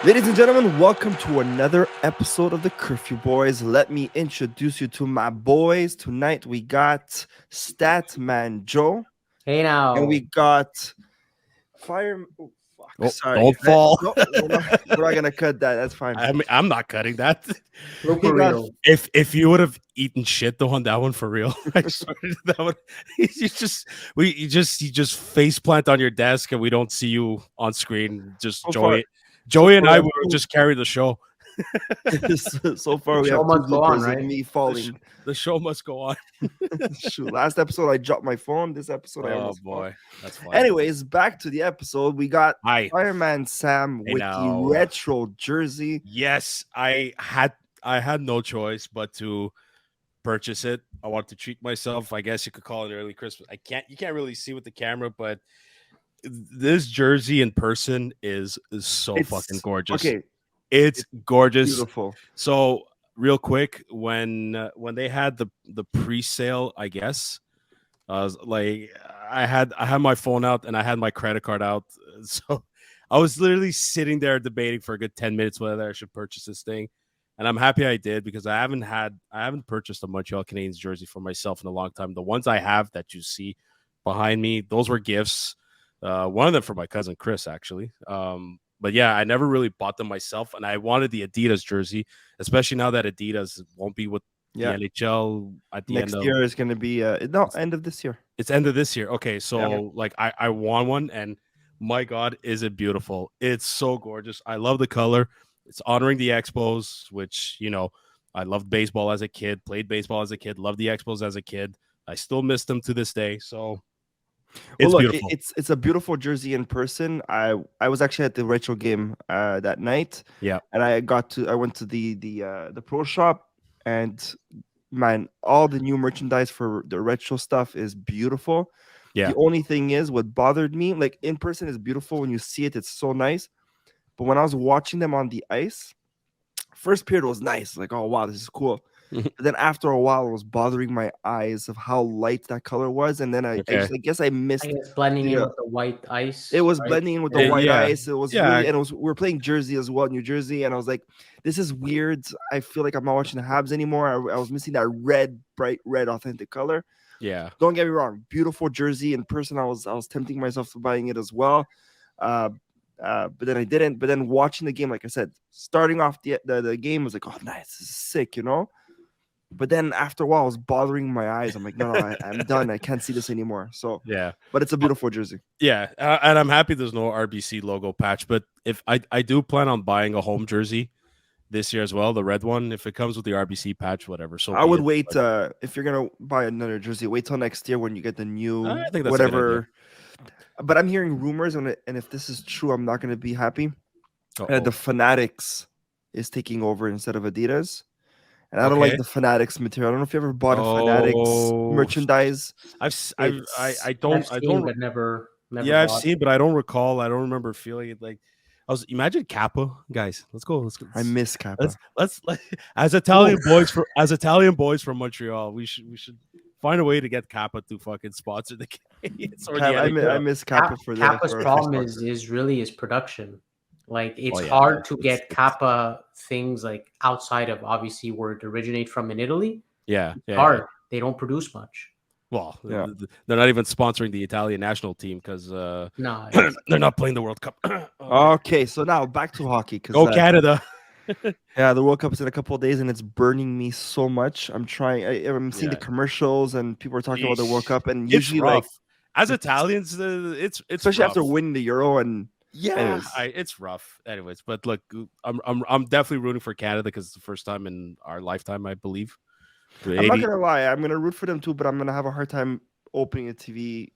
Ladies and gentlemen, welcome to another episode of the Curfew Boys. Let me introduce you to my boys. Tonight we got Statman Joe Hey and now, we got Fire. Oh, fuck, Oh, sorry. don't fall. No, we're not gonna cut that. That's fine. I'm not cutting that. look We for got real. If you would have eaten shit though on that one for real, I swear that would you just face plant on your desk and we don't see you on screen. Just so far. So Joey and far we I have will just carry the show. so far we Show have two must go on, bloopers of right? me The, falling. the show must go on. Shoot, last episode I dropped my phone. This episode I Oh almost fall. boy, that's funny. Anyways, back to the episode. We got Hi. Fireman Sam Hey with the now. retro jersey. Yes, I had no choice but to purchase it. I wanted to treat myself. I guess you could call it early Christmas. You can't really see with the camera, but this jersey in person is so fucking gorgeous. Okay, It's gorgeous. beautiful. So real quick, when they had the pre-sale, I guess I was like, I had my phone out and I had my credit card out, so I was literally sitting there debating for a good 10 minutes whether I should purchase this thing. And I'm happy I did because I haven't purchased a Montreal Canadiens jersey for myself in a long time. The ones I have that you see behind me, those were gifts. One of them for my cousin Chris, actually. But yeah, I never really bought them myself, and I wanted the Adidas jersey, especially now that Adidas won't be with Yeah, the NHL at the next end of year is gonna be end of this year. it's end of this year. Okay, Yeah. so like I want one, and my God, is it beautiful? It's so gorgeous. I love the color. It's honoring the Expos, which I loved baseball as a kid, played baseball as a kid, loved the Expos as a kid. I still miss them to this day. So Well, it's look, beautiful. it's a beautiful jersey in person. I was actually at the retro game that night, Yeah. and I went to the pro shop, and man, all the new merchandise for the retro stuff is beautiful. Yeah. The only thing is, what bothered me, like in person is beautiful when you see it, it's so nice. But when I was watching them on the ice, first period was nice, like oh wow, this is cool. But then after a while, it was bothering my eyes of how light that color was, and then Okay. I guess I I missed. guess blending in Yeah. with the white ice. It was right? blending in with the Yeah. white Yeah. ice. It was Yeah. really, and we were playing Jersey as well, New Jersey, and I was like, this is weird. I feel like I'm not watching the Habs anymore. I was missing that red, bright red, authentic color. Yeah. Don't get me wrong, beautiful jersey in person. I was tempting myself to buying it as well, uh, but then I didn't. But then watching the game, like I said, starting off the game was like, oh nice, this is sick, you know. But then after a while, it was bothering my eyes. I'm like, no, I'm done. I can't see this anymore. So, Yeah. but it's a beautiful jersey. Yeah. And I'm happy there's no RBC logo patch, but if I do plan on buying a home jersey this year as well, the red one, if it comes with the RBC patch, whatever. So I be would it. wait. But If you're gonna buy another jersey, wait till next year when you get the new I think that's a good idea. whatever. But I'm hearing rumors, and if this is true, I'm not gonna be happy. Uh-oh. The Fanatics is taking over instead of Adidas, and I don't like Okay. the Fanatics material. I don't know if you ever bought a Fanatics Oh, merchandise. I It's I've don't seen, but never yeah, I've bought. seen, but I don't recall. I don't remember feeling it. Like imagine Kappa, guys. Let's go. I miss Kappa. Let's as Italian boys from Montreal, we should find a way to get Kappa to fucking sponsor the Canadiens or the I NHL. miss Kappa for the Kappa's for problem Xbox. is really his production. Like it's yeah, hard to it's- get it's- Kappa things like outside of obviously where it originate from in Italy. Yeah, It's yeah. hard. They don't produce much. Well, Yeah. they're not even sponsoring the Italian national team because No, they're not playing the World Cup. Okay, so now back to hockey because Go Canada. yeah, the World Cup's in a couple of days, and it's burning me so much. I'm trying. I'm seeing the Yeah. commercials, and people are talking about the World Yeesh. Cup, and It's usually like rough. As Italians, it's especially after rough. winning the Euro, and Yeah, anyways. it's rough. Anyways, but look, I'm definitely rooting for Canada because it's the first time in our lifetime, I believe. I'm not gonna lie, I'm gonna root for them too, but I'm gonna have a hard time opening a TV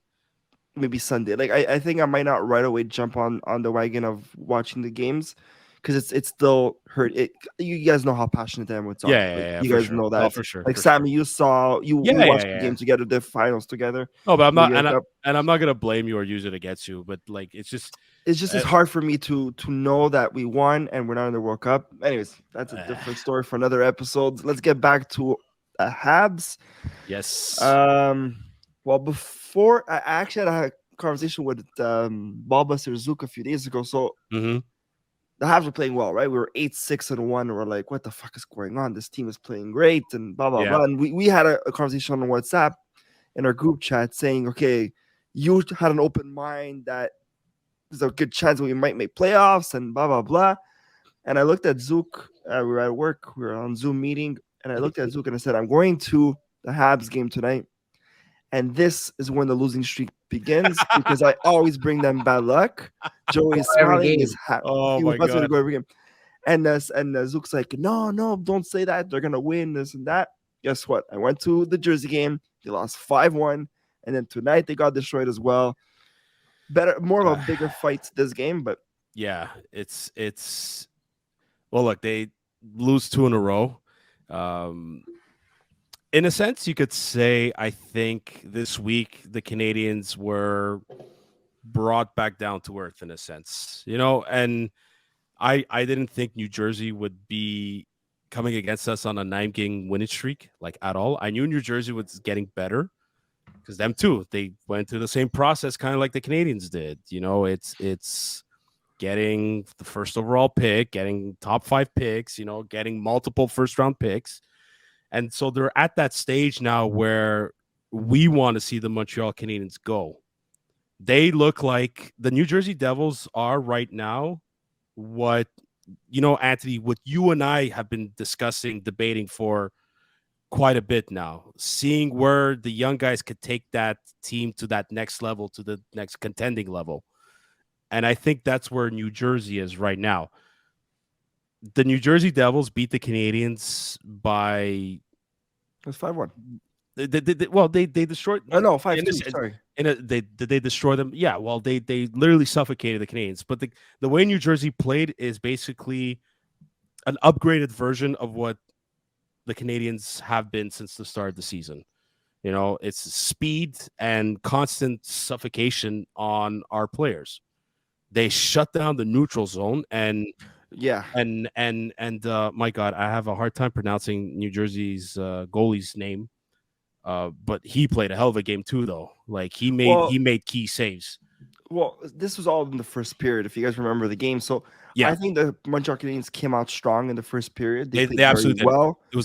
maybe Sunday. Like I think I might not right away jump on the wagon of watching the games because it's still hurt. You guys know how passionate I am with soccer. Yeah, you for guys sure. know Oh, that. for sure. Like for Sammy, sure. we Yeah, watched yeah, the game together, the finals together. No, but I'm the not, Euro Cup. and I'm not gonna blame you or use it against you. But like, it's just It's hard for me to know that we won and we're not in the World Cup. Anyways, that's a different story for another episode. Let's get back to Habs. yes. Well, before I actually had a conversation with Baba Serzouk a few days ago. So Mhm. the Habs were playing well, right? We were 8-6-1. We're like, what the fuck is going on? This team is playing great, and blah blah Yeah. blah. And we had a conversation on WhatsApp in our group chat saying, okay, you had an open mind that there's a good chance we might make playoffs, and blah blah blah. And I looked at Zook. We were at work. We were on Zoom meeting, and I looked at Zook and I said, I'm going to the Habs game tonight. And this is when the losing streak begins because I always bring them bad luck. Joey is Every smiling. game. Oh He was my about to god. go every game. And Zook's like, no, don't say that. They're gonna win this and that. Guess what? I went to the Jersey game. They lost 5-1, and then tonight they got destroyed as well. More of a bigger fight this game, but Yeah, it's well, look, they lose 2 in a row. In a sense, you could say I think this week the Canadians were brought back down to earth in a sense, and I didn't think New Jersey would be coming against us on a 9-game winning streak like at all. I knew New Jersey was getting better because them too, they went through the same process kind of like the Canadians did. It's getting the first overall pick, getting top 5 picks, getting multiple first round picks. And so they're at that stage now where we want to see the Montreal Canadiens go. They look like the New Jersey Devils are right now what, Anthony, what you and I have been discussing, debating for quite a bit now, seeing where the young guys could take that team to that next level, to the next contending level. And I think that's where New Jersey is right now. The New Jersey Devils beat the Canadians by it was 5-1. they destroyed. Oh no, 5-2. Sorry. They destroy them? Yeah. Well, they literally suffocated the Canadians. But the way New Jersey played is basically an upgraded version of what the Canadians have been since the start of the season. It's speed and constant suffocation on our players. They shut down the neutral zone and. Yeah. And my God, I have a hard time pronouncing New Jersey's goalie's name. But he played a hell of a game too, though. Like he made key saves. Well, this was all in the first period, if you guys remember the game. So Yeah, I think the Montreal Canadiens came out strong in the first period. They played they absolutely very well. Did. It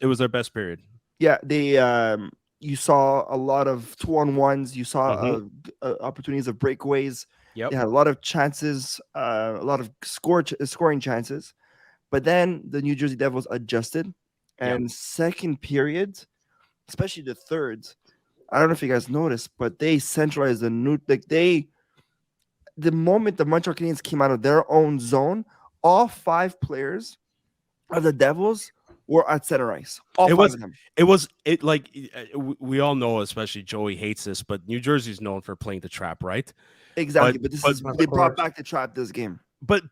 was their best period. Yeah, they you saw a lot of 2-on-1s. You saw opportunities of breakaways. Yep. They had a lot of chances, a lot of scoring chances. But then the New Jersey Devils adjusted, and second period, especially the third, I don't know if you guys noticed, but they centralized the moment the Montreal Canadiens came out of their own zone, all 5 players of the Devils were at center ice. All 5 of them. We all know, especially Joey hates this, but New Jersey's known for playing the trap, right? Exactly, but they brought back the trap this game. But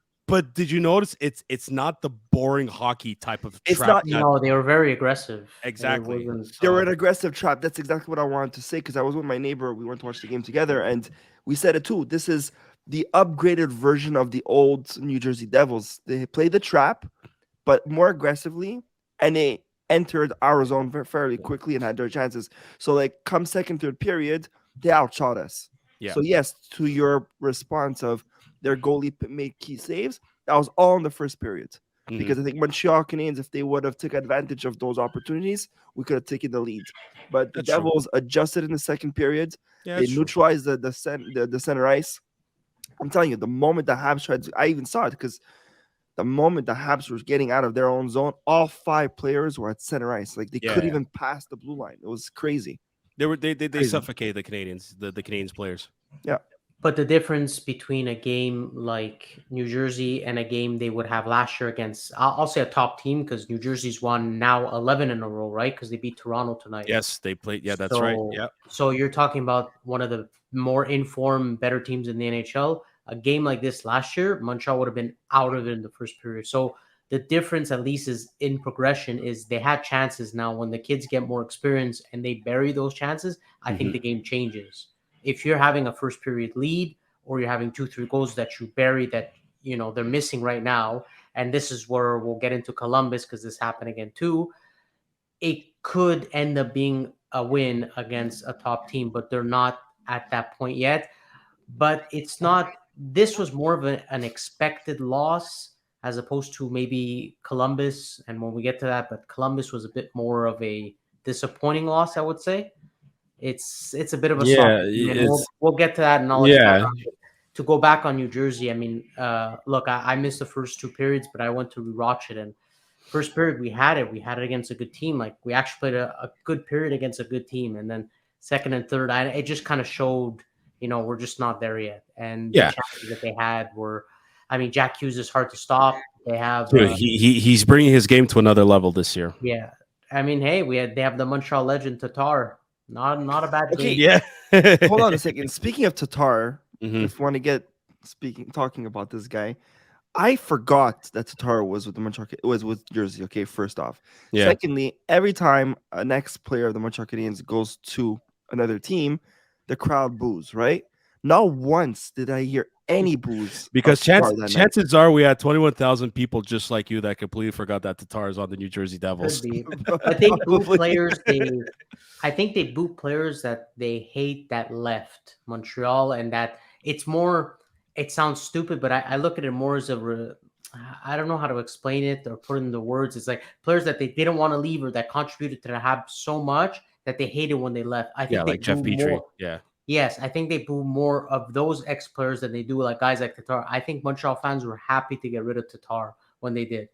did you notice it's not the boring hockey type of It's trap? No, they were very aggressive. Exactly. They were an aggressive trap. That's exactly what I wanted to say because I was with my neighbor. We went to watch the game together, and we said it too. This is the upgraded version of the old New Jersey Devils. They played the trap, but more aggressively, and they entered our zone fairly quickly and had their chances. So, like, come second, third period, they outshot us. Yeah. So, yes, to your response of their goalie made key saves, that was all in the first period. Because I think Montreal Canadiens, if they would have took advantage of those opportunities, we could have taken the lead. But the Devils adjusted in the second period. They neutralized the center ice. I'm telling you, the moment the Habs tried to, I even saw it because the moment the Habs were getting out of their own zone, all 5 players were at center ice. Like they couldn't even pass the blue line. It was crazy. They suffocated the Canadians, the Canadians players. Yeah. But the difference between a game like New Jersey and a game they would have last year against, I'll say a top team, because New Jersey's won now 11 in a row, right? Because they beat Toronto tonight. Yes, they played. Yeah, that's right. Yeah. So you're talking about one of the more informed, better teams in the NHL. A game like this last year, Montreal would have been out of it in the first period. So the difference, at least, is in progression, is they had chances. Now, when the kids get more experience and they bury those chances, I think the game changes. If you're having a first period lead, or you're having 2-3 goals that you bury that, they're missing right now, and this is where we'll get into Columbus because this happened again too, it could end up being a win against a top team, but they're not at that point yet. But it's not, this was more of an expected loss as opposed to maybe Columbus. And when we get to that, but Columbus was a bit more of a disappointing loss, I would say. It's a bit of a soft Yeah, game, and it's we'll get to that, and I'll expand yeah. on it. To go back on New Jersey, I mean, look, I missed the first two periods, but I went to rewatch it, and first period we had it. We had it against a good team. Like we actually played a good period against a good team, and then second and third, it just kind of showed, we're just not there yet. And the Yeah. chances that they had were, I mean, Jack Hughes is hard to stop. They have, Dude, he's bringing his game to another level this year. yeah. I mean, hey, they have the Montreal legend Tatar. Not a bad Okay, game. Yeah. hold on a second. Speaking of Tatar, Mhm. if you want to get talking about this guy, I forgot that Tatar was with the Montreal was with Jersey. Okay, first off. Yeah. Secondly, every time a next player of the Montreal Canadiens goes to another team, the crowd boos. Right? Not once did I hear any boos Because of Tatar that night. chances are we had 21,000 people just like you that completely forgot that Tatar is on the New Jersey Devils. Could be, but they boo Probably. players. I think they boo players that they hate that left Montreal, and that it's more. It sounds stupid, but I look at it more as I don't know how to explain it or put it into words. It's like players that they didn't want to leave or that contributed to the Habs so much that they hated when they left. I think Yeah, they like Jeff boo Petrie. more. Yeah. Yes, I think they boo more of those ex players than they do like guys like Tatar. I think Montreal fans were happy to get rid of Tatar when they did,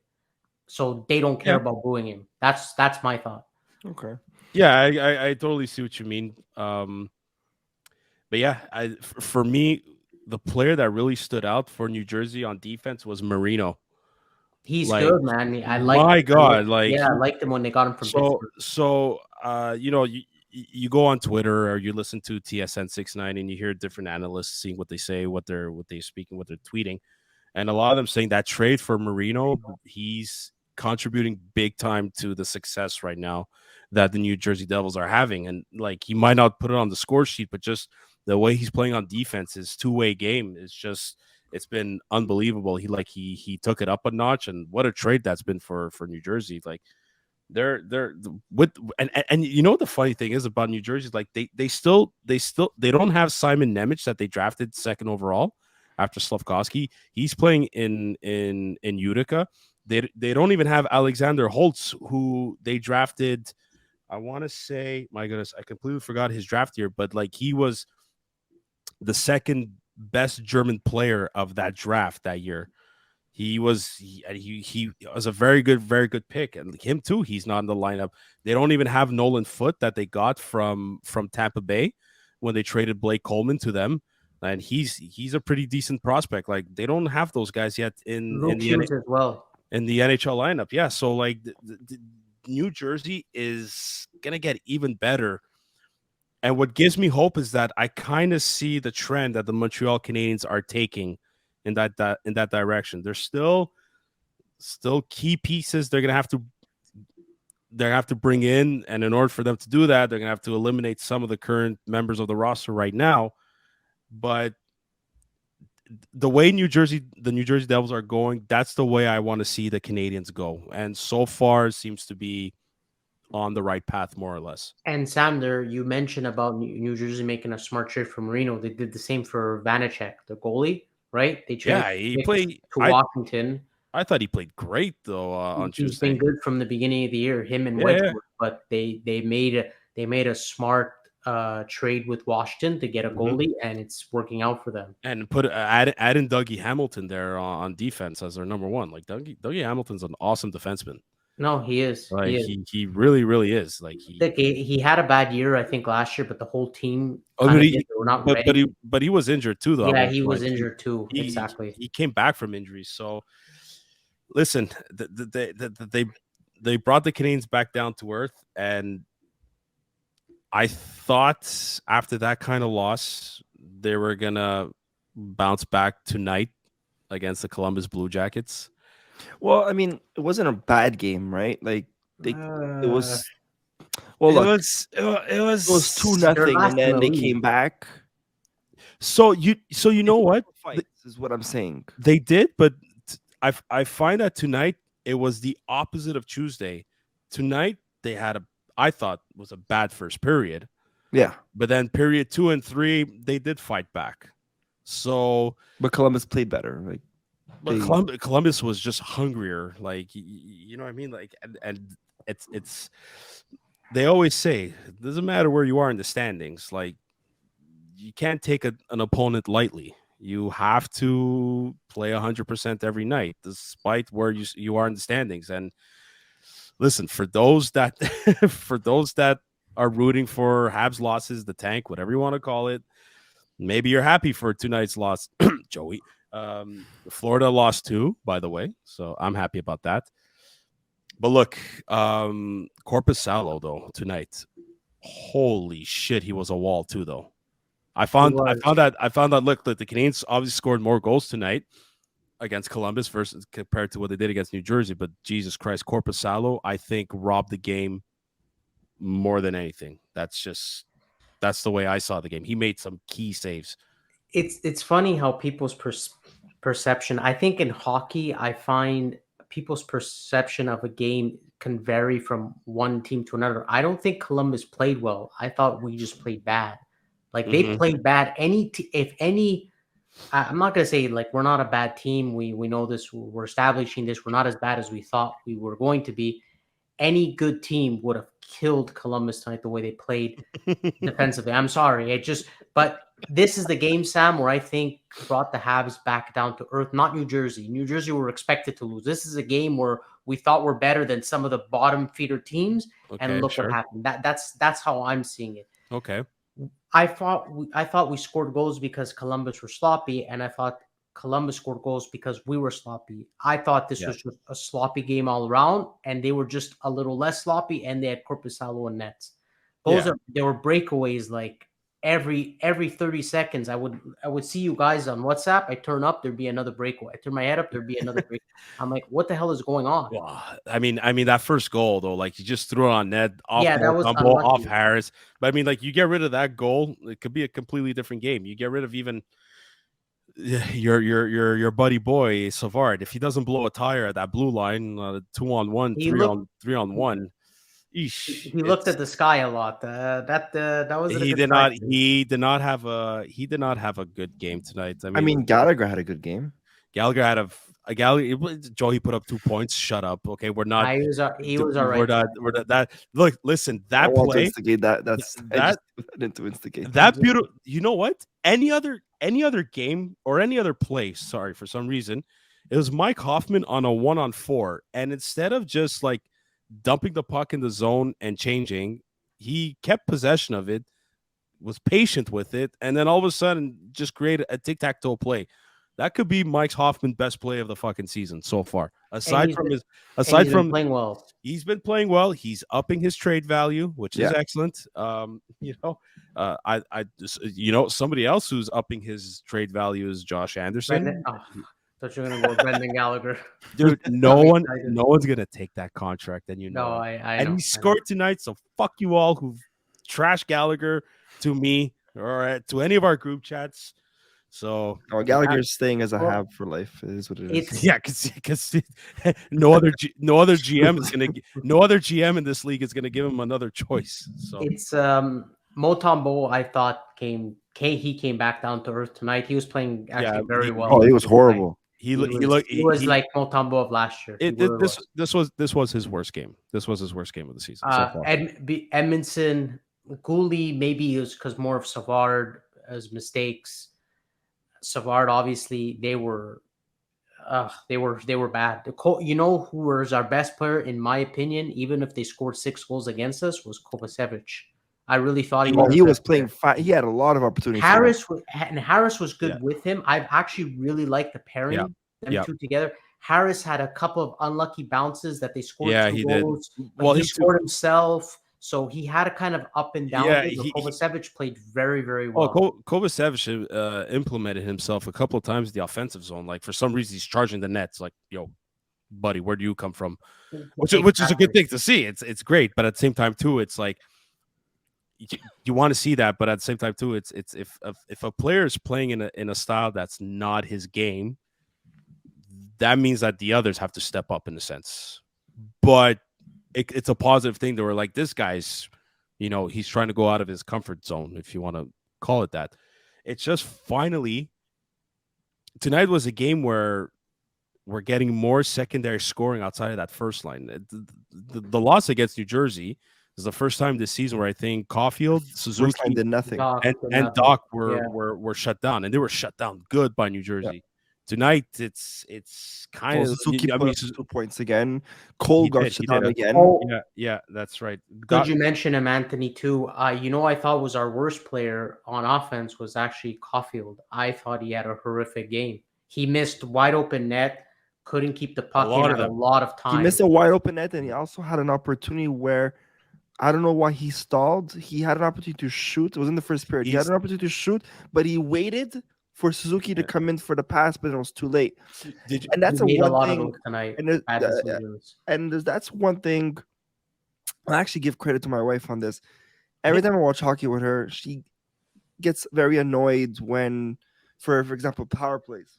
so they don't care about booing him. That's my thought. Okay. Yeah, I totally see what you mean. But yeah, for me, the player that really stood out for New Jersey on defense was Marino. He's Like, good, man. I my God, like I liked him when they got him from Pittsburgh. you go on Twitter or you listen to TSN 69 and you hear different analysts seeing what they say, what they're speaking, what they're tweeting, and a lot of them saying that trade for Marino, he's contributing big time to the success right now that the New Jersey Devils are having. And like, he might not put it on the score sheet, but just the way he's playing on defense, his two-way game is just, it's been unbelievable. He took it up a notch, and what a trade that's been for New Jersey. Like, they're with and you know what the funny thing is about New Jersey, like they don't have Simon Nemec that they drafted second overall after Slavkovsky. He's playing in Utica. They don't even have Alexander Holtz, who they drafted. I want to say, my goodness, I completely forgot his draft year, but like, he was the second best German player of that draft that year. He was a very good pick, and him too. He's not in the lineup. They don't even have Nolan Foote that they got from Tampa Bay when they traded Blake Coleman to them, and he's a pretty decent prospect. Like, they don't have those guys yet in Luke Hughes as well. in the NHL lineup. Yeah, so like the New Jersey is gonna get even better. And what gives me hope is that I kind of see the trend that the Montreal Canadiens are taking in that direction. There's still key pieces they're gonna have to bring in, and in order for them to do that, they're gonna have to eliminate some of the current members of the roster right now. But the way the New Jersey Devils are going, that's the way I want to see the Canadiens go. And so far, it seems to be on the right path, more or less. And Sander, you mentioned about New Jersey making a smart trade for Marino. They did the same for Vanacek, the goalie, right? They traded He played to Washington. I thought he played great though on Tuesday. He's been good from the beginning of the year, him and Wedgwood. But they made a smart trade with Washington to get a goalie, and it's working out for them. And add in Dougie Hamilton there on defense as their number one. Like, Dougie Hamilton's an awesome defenseman. No, he is. Like, he really, really is. Like, he had a bad year, I think, last year, but the whole team were not ready. But he was injured too, though. Yeah, he was injured too. Exactly. He came back from injuries. So listen, they brought the Canadiens back down to earth, and I thought after that kind of loss, they were gonna bounce back tonight against the Columbus Blue Jackets. Well, I mean, it wasn't a bad game, right? Like, it was. Well, look, it was 2-0, and then they came back. So you know what? This is what I'm saying. They did, but I find that tonight it was the opposite of Tuesday. Tonight they had I thought was a bad first period. Yeah, but then period 2 and 3 they did fight back. So, but Columbus played better. Like, But Columbus was just hungrier. Like, you know what I mean? Like, and it's they always say it doesn't matter where you are in the standings. Like, you can't take an opponent lightly. You have to play 100% every night, despite where you are in the standings. And listen, for those that for those that are rooting for Habs losses, the tank, whatever you want to call it, maybe you're happy for tonight's loss, Joey. Florida lost 2, by the way, so I'm happy about that. But look, Corpus Salo though tonight, holy shit, he was a wall too though. I found that look, the Canadiens obviously scored more goals tonight against Columbus versus compared to what they did against New Jersey. But Jesus Christ, Corpus Salo, I think, robbed the game more than anything. That's the way I saw the game. He made some key saves. It's funny how people's perception. I think in hockey, I find people's perception of a game can vary from one team to another. I don't think Columbus played well. I thought we just played bad. Like they played bad. I'm not gonna say like we're not a bad team. We know this. We're establishing this. We're not as bad as we thought we were going to be. Any good team would have killed Columbus tonight the way they played defensively. I'm sorry. But this is the game, Sam, where I think brought the Habs back down to earth, not New Jersey. New Jersey were expected to lose. This is a game where we thought we're better than some of the bottom feeder teams. And look what happened. That's how I'm seeing it. Okay. I thought we scored goals because Columbus were sloppy, and I thought Columbus scored goals because we were sloppy. I thought this was just a sloppy game all around, and they were just a little less sloppy, and they had Corpus Salo and nets. There were breakaways like every 30 seconds. I would see you guys on WhatsApp. I turn up, there'd be another breakaway. I turn my head up, there'd be another break. I'm like, what the hell is going on? Well, I mean that first goal though, like you just threw it on net, off that was off Harris. But I mean, like you get rid of that goal, it could be a completely different game. You get rid of even your buddy boy Savard. If he doesn't blow a tire at that blue line, 2-on-1, 3-on-1. He looked at the sky a lot. That was he did not. He did not have a good game tonight. I mean, Gallagher had a good game. Gallagher had Joey put up 2 points. Shut up. Okay, we're not. He was all right. We're not that. Look, listen. That play. Instigate that's that. I didn't instigate that beautiful. You know what? Any other game or any other play. Sorry, for some reason, it was Mike Hoffman on a 1-on-4, and instead of just like dumping the puck in the zone and changing, he kept possession of it, was patient with it, and then all of a sudden just created a tic-tac-toe play. That could be Mike Hoffman's best play of the fucking season so far. Aside from playing well, he's been playing well. He's upping his trade value, which is excellent. I just, somebody else who's upping his trade value is Josh Anderson. Thought you were gonna go Brendan Gallagher, dude. No one's gonna take that contract, and I know. He scored tonight, so fuck you all who trash Gallagher to me or to any of our group chats. So Gallagher's staying as a Hab for life. It is what it is. Yeah, because no other GM in this league is gonna give him another choice. So it's Motombo. I thought he came back down to earth tonight. He was playing actually very well. Oh, he was horrible. He was like Motombo of last year. This was his worst game. This was his worst game of the season so far. Edmondson, Gooley, maybe it was because more of Savard's mistakes. Savard, obviously, they were bad. You know who was our best player in my opinion, even if they scored 6 goals against us, was Kovacevic. I really thought he was playing fine. He had a lot of opportunities. Harris was good with him. I've actually really liked the pairing them two together. Harris had a couple of unlucky bounces that they scored 2 goals. Well, he scored himself. So he had a kind of up and down. Kovacevic played very, very well. Kovacevic implemented himself a couple of times in the offensive zone. Like for some reason, he's charging the nets. Like, yo, buddy, where do you come from? Which is a good thing to see. It's great, but at the same time too, it's like you want to see that, but at the same time too, it's if a player is playing in a style that's not his game, that means that the others have to step up in a sense. But it's a positive thing. They were like, this guy's, he's trying to go out of his comfort zone, if you want to call it that. It's just finally, tonight was a game where we're getting more secondary scoring outside of that first line. The loss against New Jersey is the first time this season where I think Caulfield, First line Suzuki, did nothing. Doc, and nothing. Doc Yeah. were shut down, and they were shut down good by New Jersey. Tonight, it's kind Well, of. Suzuki I put mean, up 2 points again. Cole got shut down again. Oh, yeah, that's right. good you mention him, Anthony, too. I thought was our worst player on offense was actually Caufield. I thought he had a horrific game. He missed wide open net, couldn't keep the puck in at a lot of He time. missed a wide open net, and he also had an opportunity where I don't know why he stalled. He had an opportunity to shoot. It was in the first period. He had an opportunity to shoot, but he waited for Suzuki to come in for the pass, but it was too late. And that's He made a lot of thing. those tonight. And that's one thing. I actually give credit to my wife on this. Every time I watch hockey with her, she gets very annoyed when, for example, power plays.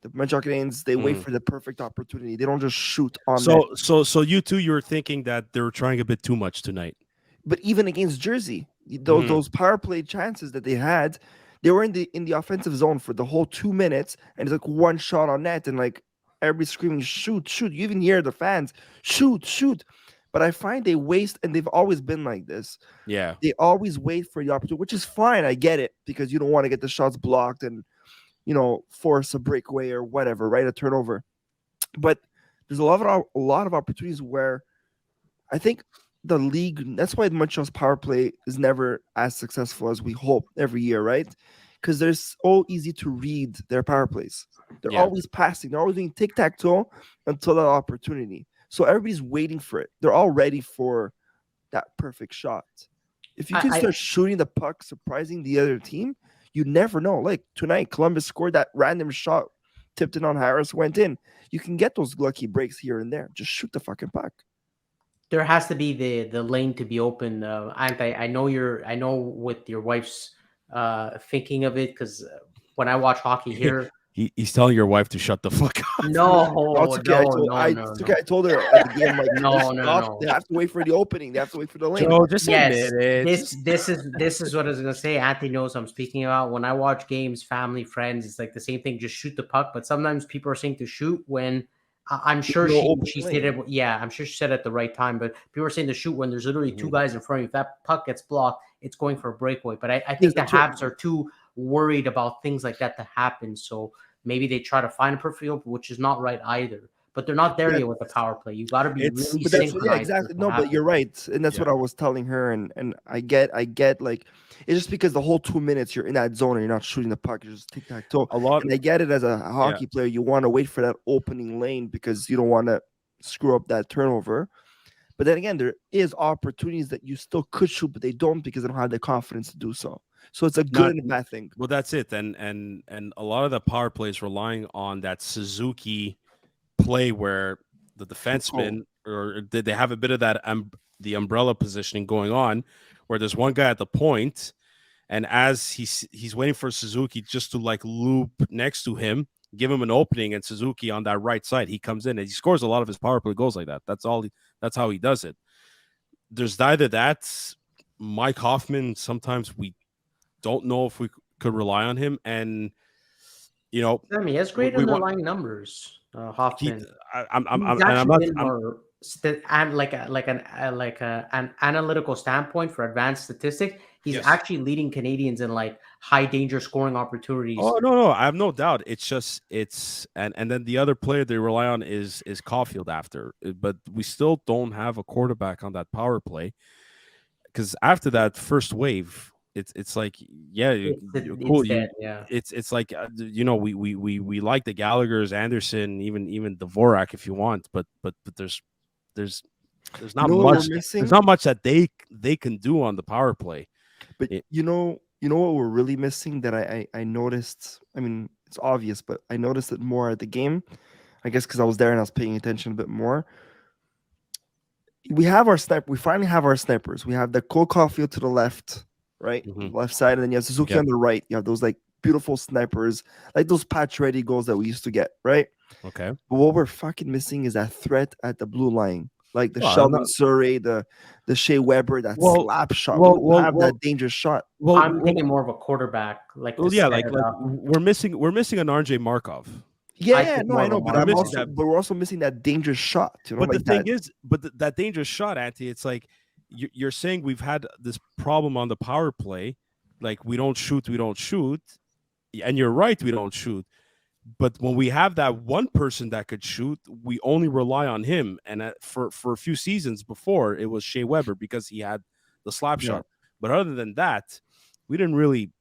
The Montreal Canadiens, they wait for the perfect opportunity. They don't just shoot on that. So you two, you were thinking that they were trying a bit too much tonight. But even against Jersey, those power play chances that they had, they were in the offensive zone for the whole 2 minutes, and it's like one shot on net, and like everybody's screaming, shoot, shoot. You even hear the fans, shoot, shoot. But I find they waste, and they've always been like this. Yeah. They always wait for the opportunity, which is fine. I get it, because you don't want to get the shots blocked and, force a breakaway or whatever, right? A turnover. But there's a lot of opportunities where I think the league, that's why Montreal's power play is never as successful as we hope every year, right? Because they're so easy to read their power plays. They're always passing. They're always doing tic-tac-toe until that opportunity. So everybody's waiting for it. They're all ready for that perfect shot. If you can start shooting the puck, surprising the other team, you never know. Like tonight, Columbus scored that random shot, tipped it on Harris, went in. You can get those lucky breaks here and there. Just shoot the fucking puck. There has to be the lane to be open. I know with your wife's thinking of it, because when I watch hockey here, he's telling your wife to shut the fuck up. No, I told her at the game, like, no. They have to wait for the opening. They have to wait for the lane. Joe, just admit it. This is what I was gonna say. Anthony knows what I'm speaking about. When I watch games, family, friends, it's like the same thing. Just shoot the puck. But sometimes people are saying to shoot when I'm sure she said it. Yeah, I'm sure she said it at the right time. But people are saying to shoot when there's literally two guys in front of you. If that puck gets blocked, it's going for a breakaway. But I think the Habs are too worried about things like that to happen. So maybe they try to find a perfect open, which is not right either. But they're not there yet with the power play. You got to be really synchronized. Yeah, exactly. No, but you're right, and that's what I was telling her. And I get. Like, it's just because the whole 2 minutes you're in that zone and you're not shooting the puck, you're just tic tac toe. And I get it as a hockey player. You want to wait for that opening lane because you don't want to screw up that turnover. But then again, there is opportunities that you still could shoot, but they don't because they don't have the confidence to do so. So it's a good and bad thing. Well, that's it. And a lot of the power plays relying on that Suzuki play where the defenseman or they have a bit of that the umbrella positioning going on, where there's one guy at the point, and as he's waiting for Suzuki just to like loop next to him, give him an opening, and Suzuki on that right side, he comes in and he scores a lot of his power play goals like that. That's how he does it. There's either that Mike Hoffman. Sometimes we don't know if we could rely on him, and Sammy has great underlying numbers. Hoffman. I'm an analytical standpoint for advanced statistics. He's actually leading Canadians in like high danger scoring opportunities. Oh no, I have no doubt. And then the other player they rely on is Caufield after, but we still don't have a quarterback on that power play because after that first wave. It's like cool. It's like we like the Gallaghers, Anderson, even Dvorak if you want, but there's not much. There's not much that they can do on the power play. But you know what we're really missing that I noticed. I mean, it's obvious, but I noticed it more at the game. I guess because I was there and I was paying attention a bit more. We have our sniper. We finally have our snipers. We have the Cole Caufield to the left. Right, left side, and then you have Suzuki on the right. You have those like beautiful snipers, like those patch ready goals that we used to get, right? Okay. But what we're fucking missing is that threat at the blue line, like the Sheldon Surrey, the Shea Weber, that slap shot. We have that dangerous shot. I'm thinking more of a quarterback, like we're missing an RJ Markov. Yeah, I yeah, think no, more I of a know, but We're I'm missing Marchand. also, that. but we're also missing that dangerous shot, But the like thing that. is, that dangerous shot, Auntie, it's like you're saying we've had this problem on the power play, like we don't shoot, and you're right, we don't shoot. But when we have that one person that could shoot, we only rely on him. And for a few seasons before, it was Shea Weber because he had the slap Yeah, shot. But other than that, we didn't really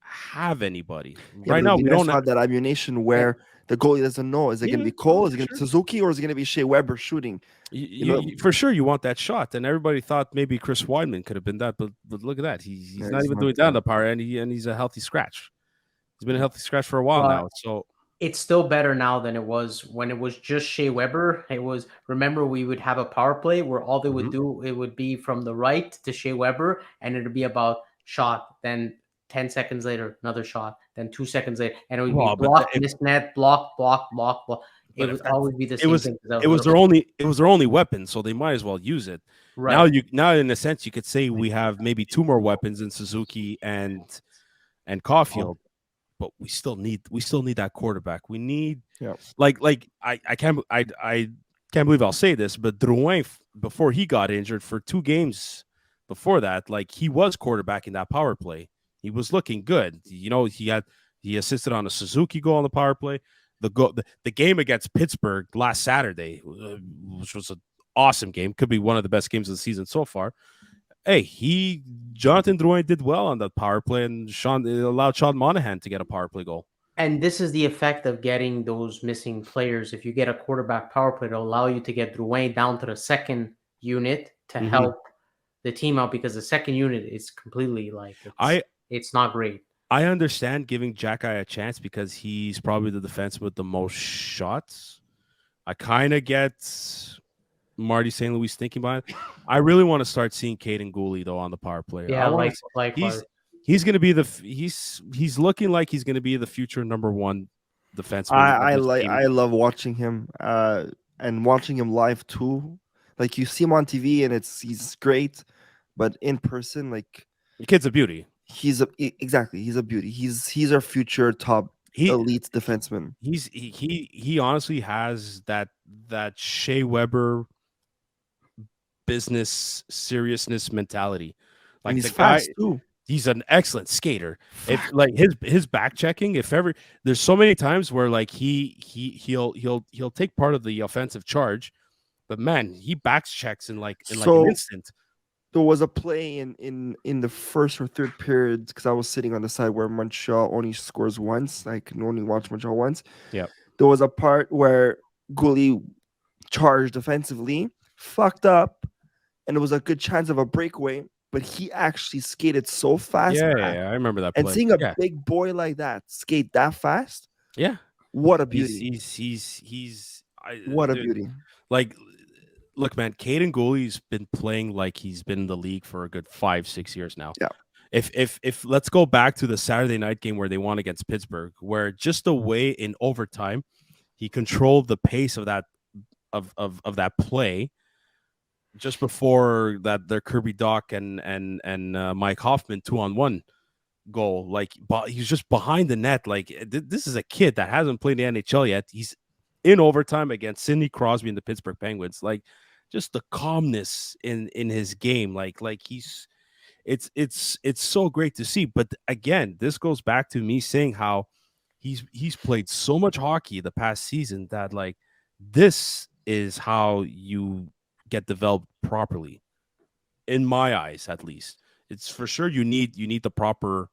have anybody. yeah, Right but it'd now, be we nice don't to have. have that ammunition eh, where the goalie doesn't know. Is it going to Yeah, be no, Cole? Is it for going to be sure. Suzuki, or is it going to be Shea Weber shooting? You know, For sure, you want that shot, and everybody thought maybe Chris Weidman could have been that, but look at that, he's yeah, not he's even not. doing that in the power, and he's a healthy scratch. He's been a healthy scratch for a while But now. So it's still better now than it was when it was just Shea Weber. It was, remember, we would have a power play where all they would mhm. do, it would be from the right to Shea Weber, and it'd be about shot, then 10 seconds later, another shot, then 2 seconds later, and it would be Well, block, miss net, block, block, block, block. It but would if that's always be the same thing. it was their only weapon, so they might as well use it. Right. Now in a sense you could say we have maybe two more weapons in Suzuki and Caulfield, but we still need that quarterback. We need Yeah. like I can't believe I'll say this, but Drouin before he got injured for 2 games before that, like he was quarterbacking that power play. He was looking good. You know, he assisted on a Suzuki goal on the power play. The game against Pittsburgh last Saturday, which was an awesome game, could be one of the best games of the season so far. Hey, Jonathan Drouin did well on that power play, and it allowed Sean Monahan to get a power play goal. And this is the effect of getting those missing players. If you get a quarterback power play, it'll allow you to get Drouin down to the second unit to Mhm. help the team out, because the second unit is completely like I it's not great. I understand giving Jack Eye a chance because he's probably the defenseman with the most shots. I kind of get Marty St. Louis thinking about it. I really want to start seeing Caden Gooley though on the power play. I Yeah, want to. likewise. He's going to be he's looking like he's going to be the future number one defenseman of this team. I love watching him, and watching him live too. Like you see him on TV and he's great, but in person, like The kid's a beauty. exactly, he's a beauty. He's our future top He elite defenseman, he honestly has that Shea Weber business seriousness mentality. and Like he's the guy, fast too. he's an excellent skater. If Fast. like his back checking, if ever there's so many times where like he'll take part of the offensive charge, but man, he back checks in like an So instant. there was a play in the first or third period because I was sitting on the side where Montreal only scores once. I can only watch Montreal once. Yeah. There was a part where Goalie charged offensively, fucked up, and it was a good chance of a breakaway. But he actually skated so fast back. I remember that And play. seeing a Yeah, big boy like that skate that fast, yeah. what a He's beauty! What a dude, beauty! like look, man, Caden Gooley's been playing like he's been in the league for a good 5-6 years now. Yeah. If let's go back to the Saturday night game where they won against Pittsburgh, where just the way in overtime he controlled the pace of that play just before that their Kirby Doc and Mike Hoffman 2-on-1 goal. Like, but he's just behind the net. Like this is a kid that hasn't played the NHL yet. He's in overtime against Sidney Crosby and the Pittsburgh Penguins. Like, just the calmness in his game. Like he's it's so great to see. But again, this goes back to me saying how he's played so much hockey the past season that like this is how you get developed properly, in my eyes at least. It's for sure you need the proper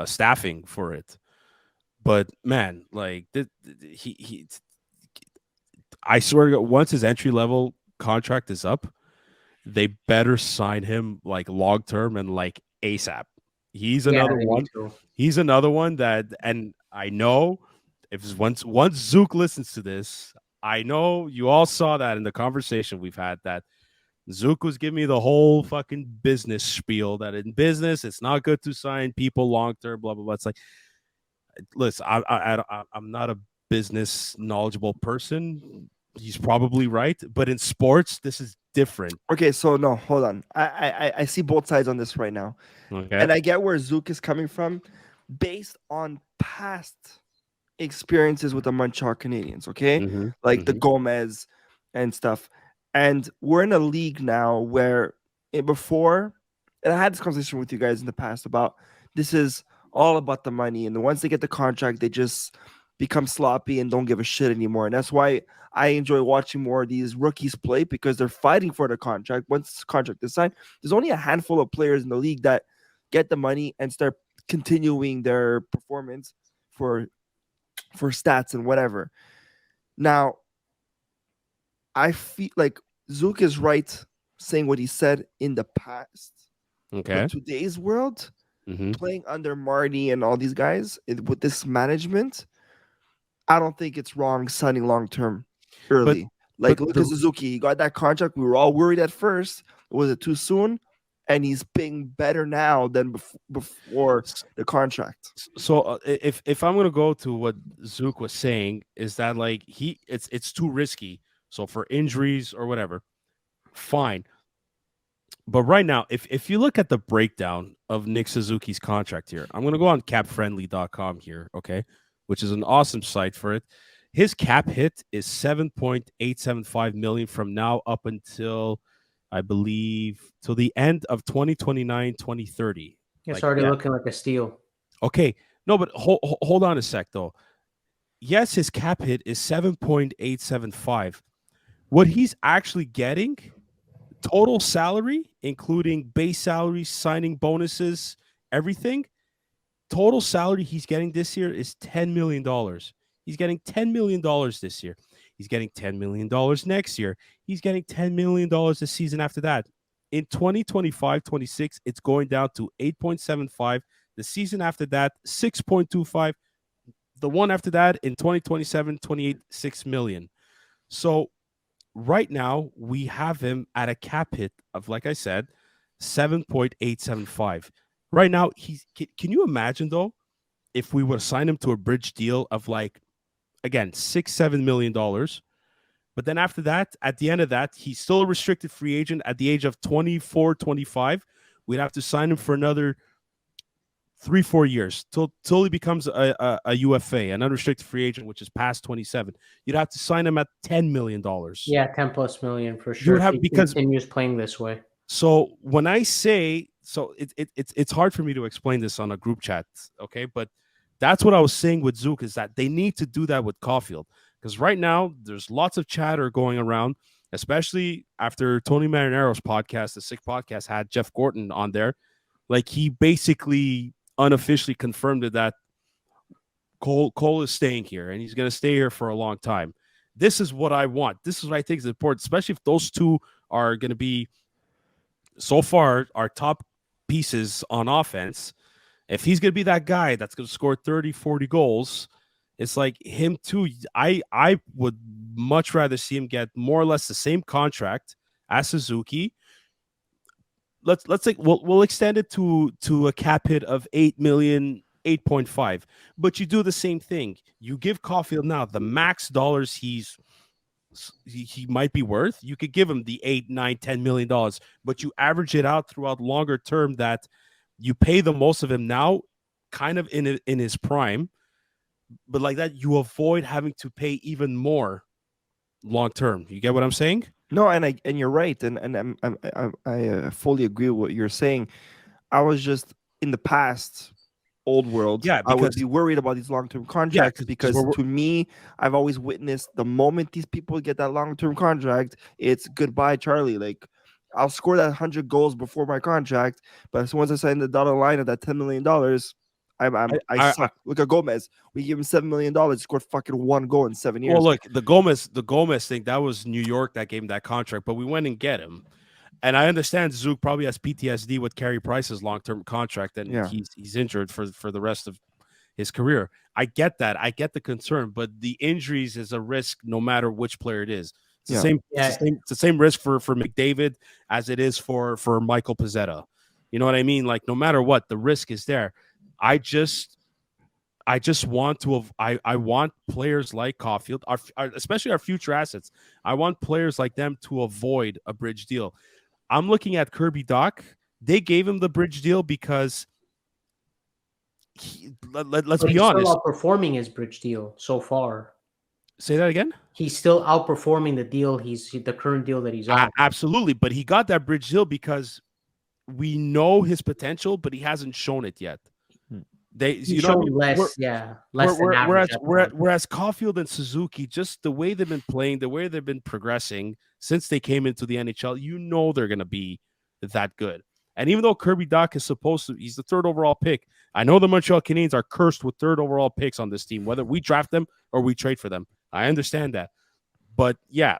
staffing for it. But man, like he I swear to God, once his entry level contract is up, they better sign him like long term and like ASAP. He's Yeah, another they one. need to. He's another one that, and I know if once Zook listens to this, I know you all saw that in the conversation we've had that Zook was giving me the whole fucking business spiel that in business it's not good to sign people long term, blah blah blah. It's like, listen, I'm not a business knowledgeable person. He's probably right, but in sports, this is different. Okay, so no, hold on. I see both sides on this right now, Okay. and I get where Zook is coming from, based on past experiences with the Montreal Canadiens, okay? Mm-hmm. Like the Mm-hmm. Gomez and stuff. And we're in a league now where before, and I had this conversation with you guys in the past about this is all about the money. And once they get the contract, they just become sloppy and don't give a shit anymore. And that's why I enjoy watching more of these rookies play because they're fighting for the contract. Once the contract is signed, there's only a handful of players in the league that get the money and start continuing their performance for stats and whatever. Now, I feel like Zook is right saying what he said in the past, but Okay. today's world, Mm-hmm. playing under Marty and all these guys with this management, I don't think it's wrong signing long term But early. but Like, look at the Suzuki. He got that contract. We were all worried at first. Was it too soon? And he's paying better now than before the contract. so if I'm gonna go to what Zook was saying is that like it's too risky. So for injuries or whatever, fine. But right now, if you look at the breakdown of Nick Suzuki's contract here, I'm gonna go on capfriendly.com here, okay, which is an awesome site for it. His cap hit is 7.875 million from now up until I believe till the end of 2029, 2030. It's Like already yeah. looking like a steal. Okay. No, but hold on a sec though. Yes, his cap hit is 7.875. What he's actually getting, total salary, including base salary, signing bonuses, everything, total salary he's getting this year is $10 million. He's getting $10 million this year. He's getting $10 million next year. He's getting $10 million the season after that. In 2025-26, it's going down to 8.75. The season after that, 6.25. The one after that in 2027-28, 6 million. So right now we have him at a cap hit of, like I said, 7.875. Right now, can you imagine though if we would assign him to a bridge deal of like again $6-7 million, but then after that, at the end of that, he's still a restricted free agent at the age of 24, 25. We'd have to sign him for another 3-4 years till he becomes a UFA, an unrestricted free agent, which is past 27. You'd have to sign him at $10 million. Yeah, 10 plus million for You sure. would If have he because continues playing this way. so when I say so, it's hard for me to explain this on a group chat, okay? But that's what I was saying with Zook is that they need to do that with Caufield because right now there's lots of chatter going around, especially after Tony Marinaro's podcast, the Sick Podcast, had Jeff Gorton on there. Like he basically unofficially confirmed that Cole is staying here and he's going to stay here for a long time. This is what I want. This is what I think is important, especially if those two are going to be so far our top pieces on offense. If he's going to be that guy that's going to score 30, 40 goals, it's like him too. I would much rather see him get more or less the same contract as Suzuki. Let's say we'll extend it to a cap hit of 8 million, 8.5. But you do the same thing. You give Caufield now the max dollars he might be worth. You could give him the 8, 9, $10 million, but you average it out throughout longer term that you pay the most of him now, kind of in his prime, but like that you avoid having to pay even more long term. You get what I'm saying? No, and you're right, I fully agree with what you're saying. I was just in the past, old world, Yeah, I would because be worried about these long-term yeah, contracts because because to me, I've always witnessed the moment these people get that long-term contract, it's goodbye, Charlie. Like I'll score that 100 goals before my contract, but as once I sign the dotted line of that $10 million, I I suck. Look at Gomez. We give him $7 million, he scored fucking 1 goal in 7 years. well, look, the Gomez thing, that was New York that gave him that contract, but we went and get him. And I understand Zook probably has PTSD with Carey Price's long-term contract, and Yeah. he's injured for the rest of his career. I get that. I get the concern, but the injuries is a risk no matter which player it is. It's the Yeah. same. Yeah. It's the same risk for McDavid as it is for Michael Pezzetta. You know what I mean? Like no matter what, the risk is there. I just want to. I want players like Caufield, especially our future assets. I want players like them to avoid a bridge deal. I'm looking at Kirby Doc. They gave him the bridge deal because let's But be he's still honest. outperforming his bridge deal so far. Say that again. He's still outperforming the current deal that he's on. Absolutely, but he got that bridge deal because we know his potential, but he hasn't shown it yet. He's You know what I shown mean? less, less than average. Whereas Caufield and Suzuki, just the way they've been playing, the way they've been progressing since they came into the NHL, you know they're going to be that good. And even though Kirby Dach is he's the 3rd overall pick. I know the Montreal Canadiens are cursed with 3rd overall picks on this team, whether we draft them or we trade for them. I understand that. But yeah,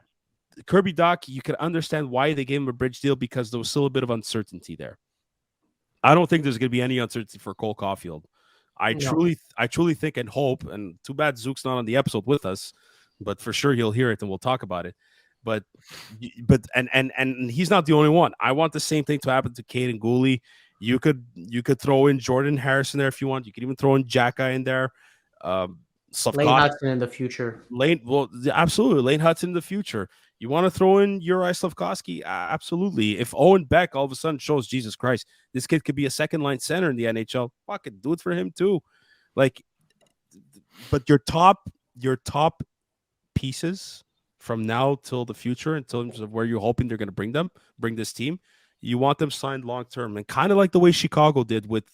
Kirby Dach, you can understand why they gave him a bridge deal because there was still a bit of uncertainty there. I don't think there's going to be any uncertainty for Cole Caufield. I truly think and hope, and too bad Zook's not on the episode with us, but for sure he'll hear it and we'll talk about it. But he's not the only one. I want the same thing to happen to Caden Gooley. You could throw in Jordan Harrison there if you want. You could even throw in Xhekaj in there. Lane Hudson in the future. Absolutely. Lane Hudson in the future. You want to throw in Uri Slafkovsky? Absolutely. If Owen Beck all of a sudden shows, Jesus Christ, this kid could be a second-line center in the NHL, fucking do it for him too. Like, but your top pieces from now till the future, in terms of where you're hoping they're going to bring this team, you want them signed long-term. And kind of like the way Chicago did with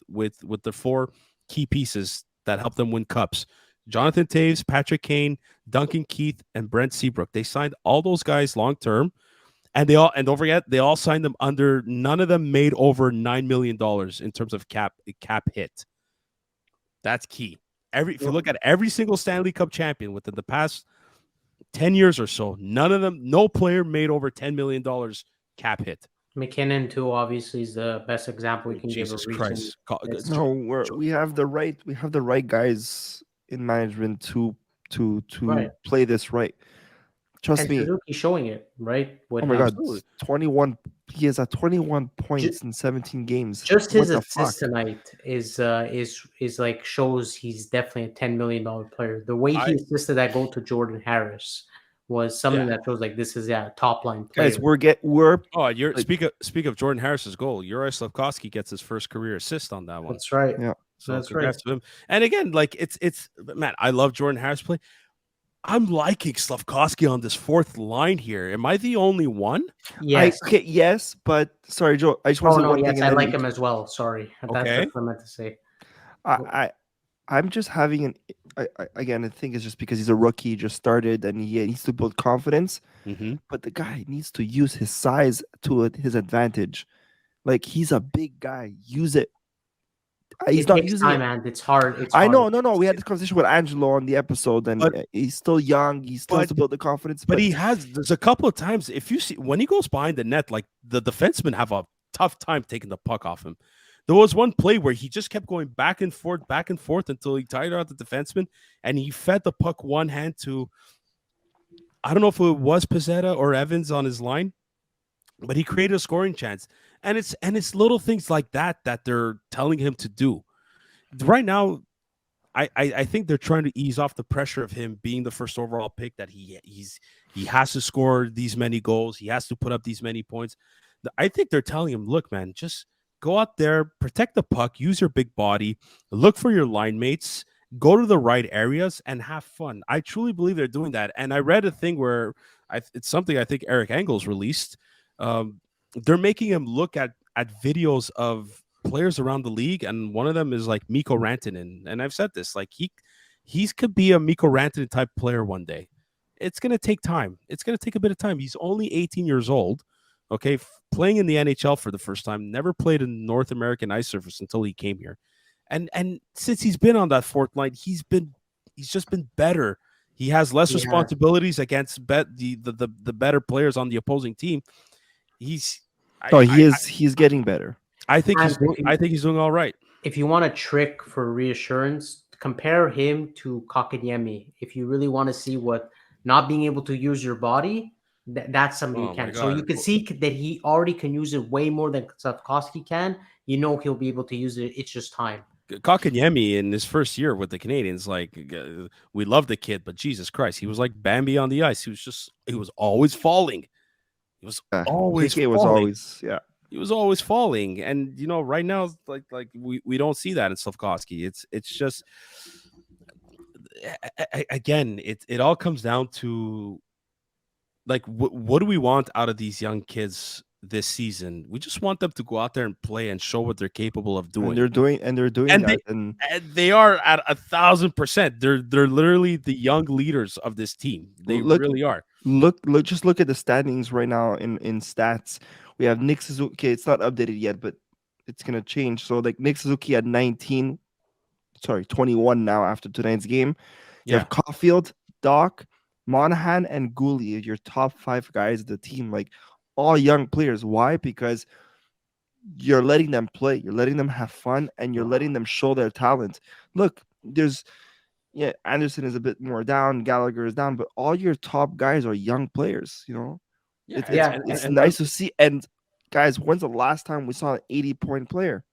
the 4 key pieces that helped them win cups. Jonathan Toews, Patrick Kane, Duncan Keith, and Brent Seabrook. They signed all those guys long term, and don't forget, they all signed them under. None of them made over $9 million in terms of cap hit. That's key. If you look at every single Stanley Cup champion within the past 10 years or so, none of them, no player made over $10 million cap hit. McKinnon too, obviously, is the best example we can Jesus give. Christ! No, we have the right guys in management to play this right. Trust me. Suzuki's showing it, right? Oh my God, 21. He has 21 points in 17 games. Just his assist tonight is like shows he's definitely a $10 million player. The way he assisted that goal to Jordan Harris was something that shows like this is a top line player. Guys, speak of Jordan Harris's goal. Uri Slafkovsky gets his first career assist on that one. That's right. Yeah. So that's right. To him. And again, like it's man, I love Jordan Harris play. I'm liking Slafkovsky on this 4th line here. Am I the only one? Yes. Yes, but sorry, Joe. I just want to say one thing. I like him as well. Sorry. Okay. That's what I meant to say. I'm just having again, I think it's just because he's a rookie, just started, and he needs to build confidence. Mm-hmm. But the guy needs to use his size to his advantage. Like, he's a big guy. Use it. He's not using time, man. It's hard. I know. No. We had this conversation with Angelo on the episode, and he's still young. He still has to build the confidence. But there's a couple of times, if you see, when he goes behind the net, like the defensemen have a tough time taking the puck off him. There was one play where he just kept going back and forth until he tired out the defenseman, and he fed the puck one hand to, I don't know if it was Pizzetta or Evans on his line, but he created a scoring chance. And it's little things like that they're telling him to do. Right now, I think they're trying to ease off the pressure of him being the 1st overall pick, that he has to score these many goals, he has to put up these many points. I think they're telling him, look, man, just go out there, protect the puck, use your big body, look for your line mates, go to the right areas, and have fun. I truly believe they're doing that. And I read a thing where it's something I think Eric Engels released. They're making him look at videos of players around the league, and one of them is like Mikko Rantanen. And I've said this, like he could be a Mikko Rantanen type player one day. It's going to take time. It's going to take a bit of time. He's only 18 years old, okay, playing in the NHL for the first time, never played in North American ice surface until he came here. And since he's been on that 4th line, he's just been better. He has less responsibilities against the better players on the opposing team. He's getting better. I think he's doing all right. If you want a trick for reassurance, compare him to Kotkaniemi. If you really want to see what not being able to use your body, that's something you can. So you can see that he already can use it way more than Slafkovsky can. You know he'll be able to use it. It's just time. Kotkaniemi in his first year with the Canadiens, like we love the kid, but Jesus Christ, he was like Bambi on the ice. He was always falling. It was always. It was always, yeah. he was always falling, and right now it's like we don't see that in Slavkovsky. It's just again, it all comes down to like what do we want out of these young kids this season? We just want them to go out there and play and show what they're capable of And doing. they're doing And that. And they are at 1,000%. They're literally the young leaders of this team. They really are. just look at the standings right now in stats. We have Nick Suzuki. It's not updated yet, but it's gonna change. So like Nick Suzuki at 21 now after tonight's game. You Yeah. have Caufield, Doc, Monahan, and Gooley, your top 5 guys of the team. Like all young players. Why? Because you're letting them play, you're letting them have fun, and you're letting them show their talent. Look, Anderson is a bit more down, Gallagher is down, but all your top guys are young players. It's nice to see. And guys, when's the last time we saw an 80-point player?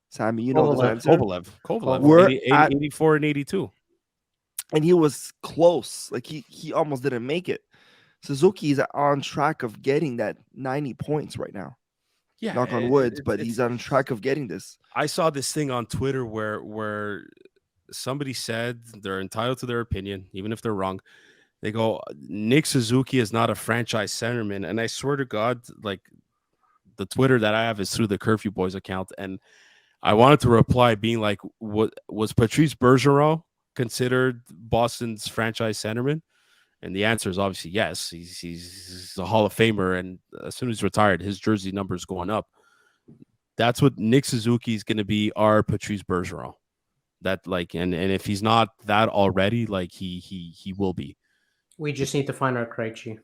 Sammy, you know this answer. Kovalev, We're 84 and 82. And he was close. Like he almost didn't make it. Suzuki is on track of getting that 90 points right now. Yeah, knock on wood, but he's on track of getting this. I saw this thing on Twitter where somebody said they're entitled to their opinion, even if they're wrong. They go, Nick Suzuki is not a franchise centerman. And I swear to God, like the Twitter that I have is through the Curfew Boys account. And I wanted to reply being like, what was Patrice Bergeron considered Boston's franchise centerman? And the answer is obviously yes. He's a Hall of Famer, and as soon as he's retired, his jersey number is going up. That's what Nick Suzuki is going to be, our Patrice Bergeron. That and if he's not that already, like he will be. We just need to find our Krejci.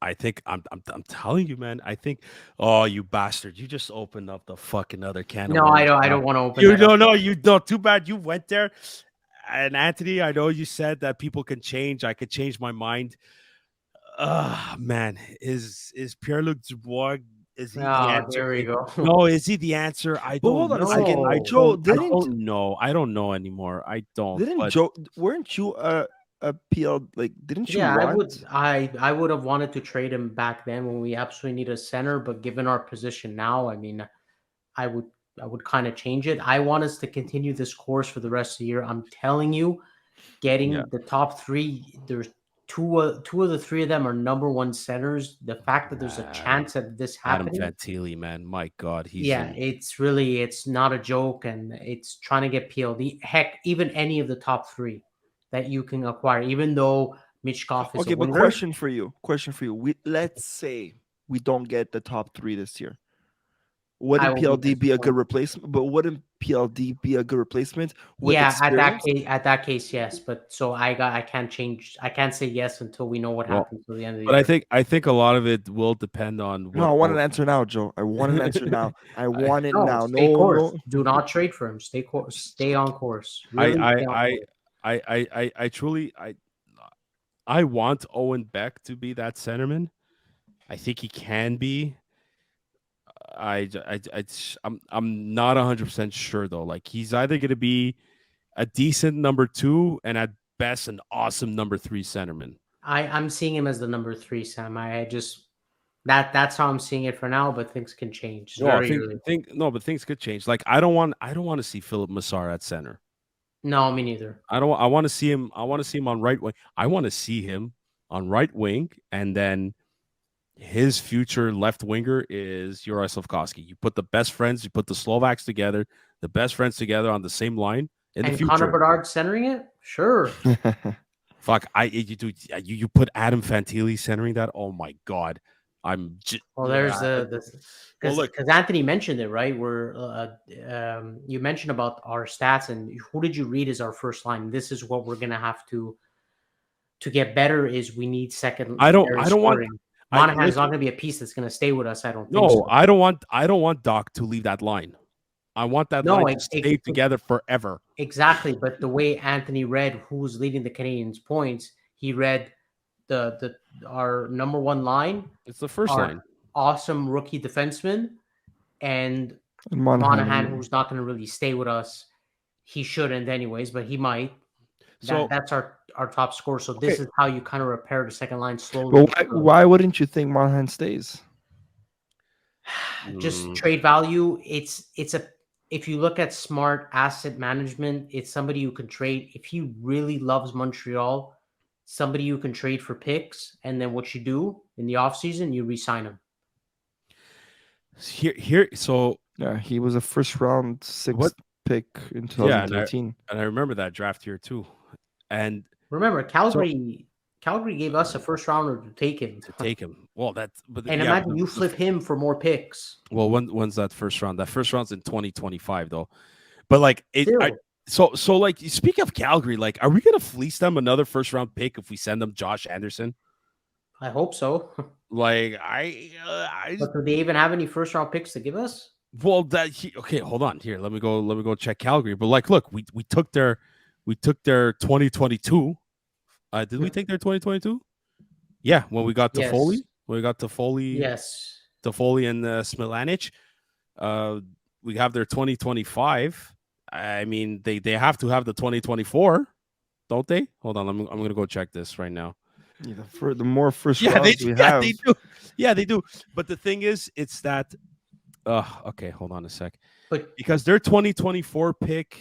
I think I'm telling you, man. I think, oh, you bastard! You just opened up the fucking other can. No, I don't want to open. You don't know. You don't. Too bad you went there. And Anthony, I know you said that people can change. I could change my mind. Man, is Pierre-Luc Dubois? Is he the answer? There we go. No, is he the answer? I don't hold on know. a second. Joe, I don't know. I don't know anymore. I don't. Didn't Joe? Weren't you a PL? Like, didn't you? Yeah, I would have wanted to trade him back then when we absolutely need a center. But given our position now, I mean, I would kind of change it. I want us to continue this course for the rest of the year. I'm telling you, getting the top 3, there's two of the 3 of them are number 1 centers. The fact that there's a chance of this happening. Adam Fantilli, man, my God, it's not a joke, and it's trying to get PLD. Heck, even any of the top 3 that you can acquire, even though Michkov is okay. But question for you. Let's say we don't get the top 3 this year. Wouldn't PLD be a good replacement? But wouldn't PLD be a good replacement? At that case, yes. But so I can't change. I can't say yes until we know what happens till the end of the year. But I think a lot of it will depend on. No, I want an answer now, Joe. I want an answer now. I want it now. No, do not trade for him. Stay on course. Really I truly I want Owen Beck to be that centerman. I think he can be. I'm not 100% sure though. Like he's either going to be a decent number 2 and at best an awesome number 3 centerman. I'm seeing him as the number 3, Sam. I just that's how I'm seeing it for now, but things can change. But things could change. Like I don't want to see Philip Massar at center. No, me neither. I want to see him on right wing. I want to see him on right wing, and then his future left winger is Juraj Slavkovsky. You put the best friends, you put the Slovaks together, the best friends together on the same line in the future. Connor Bedard centering it? Sure. Fuck, you put Adam Fantilli centering that? Oh my God. There's because Anthony mentioned it, right? Where you mentioned about our stats, and who did you read as our first line? This is what we're gonna have to get better. Is we need second. I don't want. Monahan's not going to be a piece that's going to stay with us. I don't think so. No, I don't want Doc to leave that line. I want that line to stay together forever. Exactly, but the way Anthony read who's leading the Canadians' points, he read our number 1 line. It's the first line. Awesome rookie defenseman, and Monahan, who's not going to really stay with us. He shouldn't, anyways, but he might. That's our top scorer. So this is how you kind of repair the second line slowly. But why wouldn't you think Monahan stays? Just Mm. trade value. It's a if you look at smart asset management, it's somebody you can trade. If he really loves Montreal, somebody you can trade for picks, and then what you do in the offseason, you re-sign him. Here. So Yeah, he was a first round what? sixth pick in Yeah, 2013. and I remember that draft here too. And Remember, so Calgary gave us a first rounder to take him. to take him, well, that's but And yeah, imagine you flip him for more picks. well, when's that first round? That first round's in 2025 though. But like Still, so like speak of Calgary, like are we gonna fleece them another first round pick if we send them Josh Anderson? I hope so. Like But do they even have any first round picks to give us? well okay, hold on here. Let me go check Calgary. But like, look, we took their 2022. Did we take their 2022? Yeah, when we got to Yes. Foley, when we got to Foley, Yes. and Smilanich. We have their 2025. I mean, they have to have the 2024, don't they? Hold on, I'm gonna go check this right now. Yeah, the more first Yeah, rounds we yeah, have, they do. Yeah, they do. But the thing is, it's that. Okay, hold on a sec. But Because their 2024 pick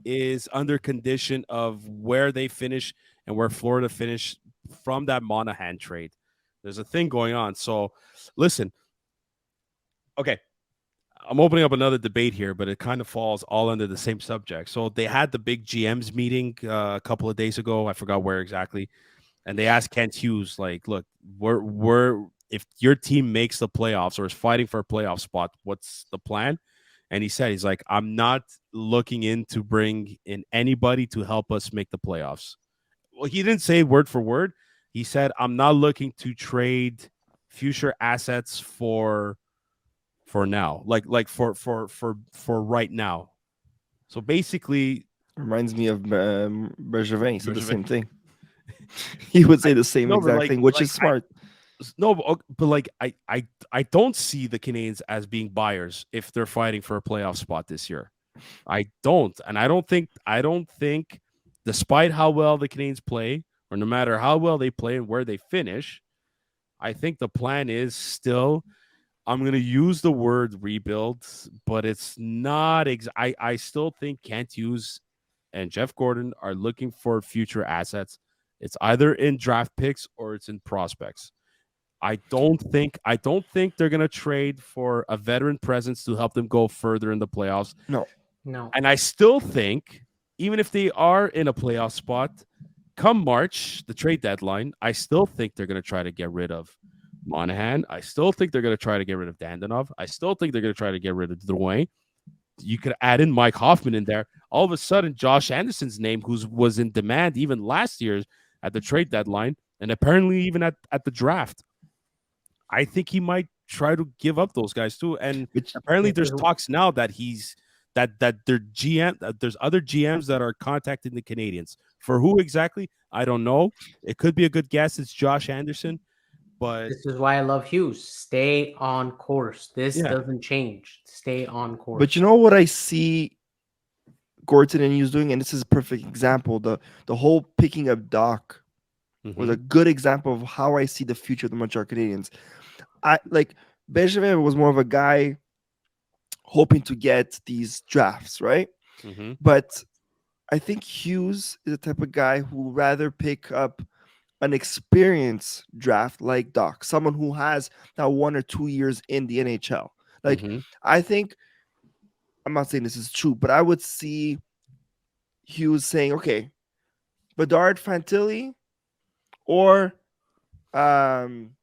is under condition of where they finish and where Florida finished from that Monahan trade. There's a thing going on. So, listen. Okay, I'm opening up another debate here, but it kind of falls all under the same subject. So they had the big GMs meeting a couple of days ago. I forgot where exactly, and they asked Kent Hughes, like, "Look, we're if your team makes the playoffs or is fighting for a playoff spot, what's the plan?" And he said, "He's like, I'm not looking in to bring in anybody to help us make the playoffs." Well, he didn't say word for word. He said, "I'm not looking to trade future assets for." Now, like for right now. So basically, reminds me of Bergevin. He said the Bergevin- same thing. He would say the same no, but exact thing, which is smart. but like I don't see the Canadians as being buyers if they're fighting for a playoff spot this year. I don't, and I don't think, despite how well the Canadians play, or no matter how well they play and where they finish, I think the plan is still. I'm going to use the word rebuild, but it's not. I still think Kent Hughes and Jeff Gordon are looking for future assets. It's either in draft picks or it's in prospects. I don't think they're going to trade for a veteran presence to help them go further in the playoffs. No. And I still think, even if they are in a playoff spot, come March, the trade deadline, I still think they're going to try to get rid of Monahan. I still think they're going to try to get rid of Dandanov. I still think they're going to try to get rid of Drouin. You could add in Mike Hoffman in there. All of a sudden, Josh Anderson's name, who was in demand even last year at the trade deadline, and apparently even at the draft, I think he might try to give up those guys too. And apparently, there's talks now that their GM, that there's other GMs that are contacting the Canadians. For who exactly, I don't know. It could be a good guess. It's Josh Anderson. But this is why I love Hughes. Stay on course. This Yeah. doesn't change. Stay on course. But you know what I see Gorton and Hughes doing, and this is a perfect example. The whole picking up Doc was a good example of how I see the future of the Montreal Canadiens. I like Bergevin was more of a guy hoping to get these drafts, right? Mhm. But I think Hughes is the type of guy who would rather pick up an experienced draft like Doc, someone who has now 1 or 2 years in the NHL. Like, Mhm. I think, I'm not saying this is true, but I would see Hughes saying, okay, Bedard Fantilli or I'm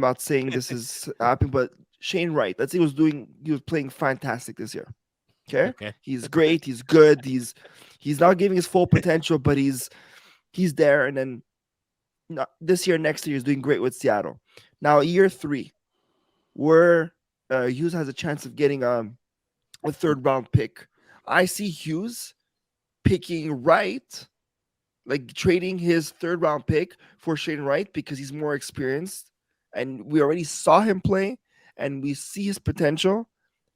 not saying this is happening, but Shane Wright. Let's say he was playing fantastic this year. Okay. He's great, he's good, he's not giving his full potential, but he's there. And then this year, next year, he's doing great with Seattle. Now, year 3, where Hughes has a chance of getting a 3rd round pick. I see Hughes picking Wright, like trading his 3rd round pick for Shane Wright because he's more experienced, and we already saw him play, and we see his potential,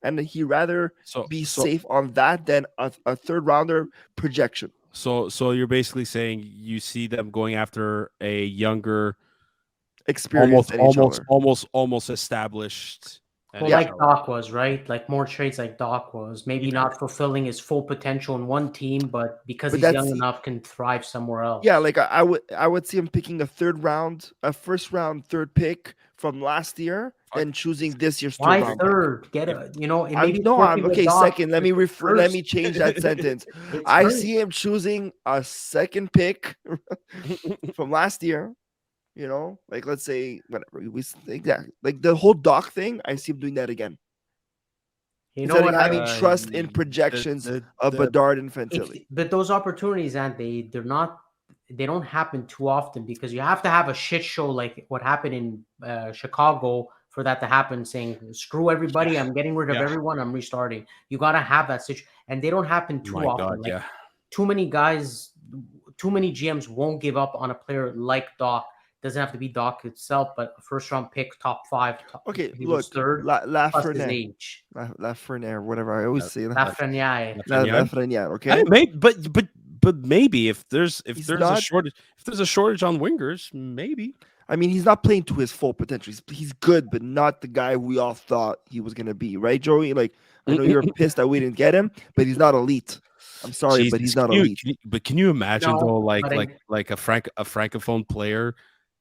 and he rather be safe on that than a 3rd rounder projection. So you're basically saying you see them going after a younger experienced NHLer. almost established. Well, like Doc was, right? Like more trades like Doc was. Maybe not fulfilling his full potential in one team, but because he's young enough, can thrive somewhere else. Yeah, like I would see him picking a first round third pick from last year, and choosing this year's Why round third? pick. Get a, you know, it I'm okay. Doc, Second. Let me change that sentence. I see him choosing a second pick from last year. You know, like let's say whatever we exactly like the whole Doc thing. I see him doing that again. You know what? Having trust in projections of Bedard and Fantilli. But those opportunities, they don't happen too often, because you have to have a shit show like what happened in Chicago for that to happen, saying screw everybody, I'm getting rid of everyone, I'm restarting. You got to have that situation, and they don't happen too often. Too many guys, too many GMs won't give up on a player like Doc. Doesn't have to be Doc itself, but a first round pick, top 5. Okay, he look, was third. Plus his age. Lafreniere, whatever I always say. Lafreniere. Lafreniere. Okay, but maybe if there's a shortage on wingers, maybe. I mean, he's not playing to his full potential. He's good, but not the guy we all thought he was gonna be, right, Joey? Like, I know you're pissed that we didn't get him, but he's not elite. I'm sorry, but he's not elite. Can you imagine though, like a francophone player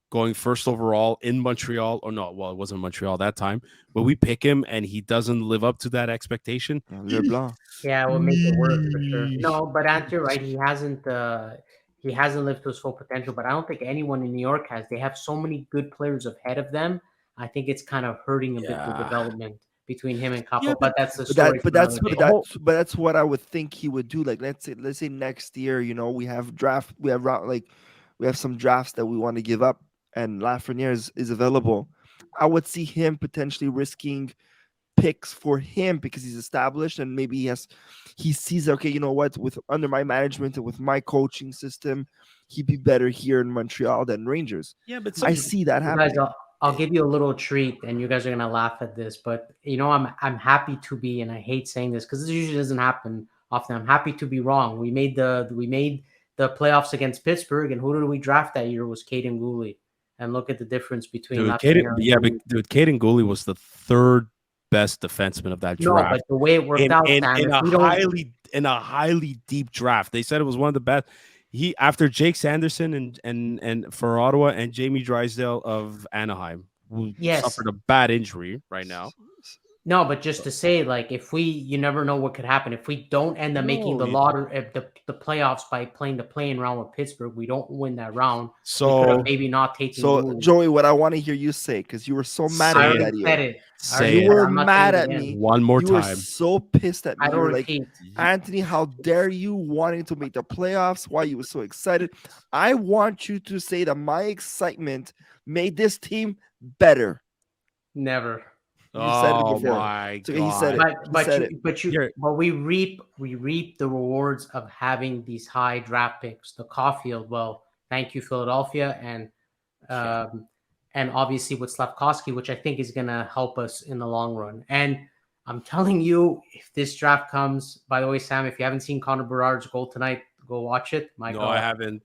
going first overall in Montreal, or no? Well, it wasn't Montreal that time, but we pick him and he doesn't live up to that expectation. LeBlanc. Yeah, we'll make it work for sure. No, but Andrew, right? He hasn't lived to his full potential. But I don't think anyone in New York has. They have so many good players ahead of them. I think it's kind of hurting a bit the development between him and Capo. But that's the story. But that's what I would think he would do. Like let's say next year, you know, we have some drafts that we want to give up, and Lafreniere is available. I would see him potentially risking picks for him because he's established, and maybe he sees, okay, you know what, with under my management and with my coaching system, he'd be better here in Montreal than Rangers. Yeah, but I see that happening. Guys, I'll give you a little treat, and you guys are gonna laugh at this, but you know, I'm happy to be, and I hate saying this because this usually doesn't happen often. I'm happy to be wrong. We made the playoffs against Pittsburgh, and who did we draft that year? Was Caden Gooley, and look at the difference between Caden Gooley was the third best defenseman of that draft. No, but the way it worked out, in a highly deep draft, they said it was one of the best. He, after Jake Sanderson and for Ottawa, and Jamie Drysdale of Anaheim, who suffered a bad injury right now. No, but just to say, like, you never know what could happen. If we don't end up making the lottery, the playoffs by playing the play-in round with Pittsburgh, we don't win that round. So maybe not taking. So Joey, what I want to hear you say, because you were so mad at me that year. You were mad at me one more time. You were so pissed at me. I don't repeat. Like, Anthony, how dare you wanting to make the playoffs? Why you were so excited? I want you to say that my excitement made this team better. Never. You said it before. My God. He said it. But we reap the rewards of having these high draft picks. The Caufield, well, thank you, Philadelphia, and obviously with Slafkovsky, which I think is gonna help us in the long run. And I'm telling you, if this draft comes, by the way, Sam, if you haven't seen Connor Bedard's goal tonight, go watch it. I haven't.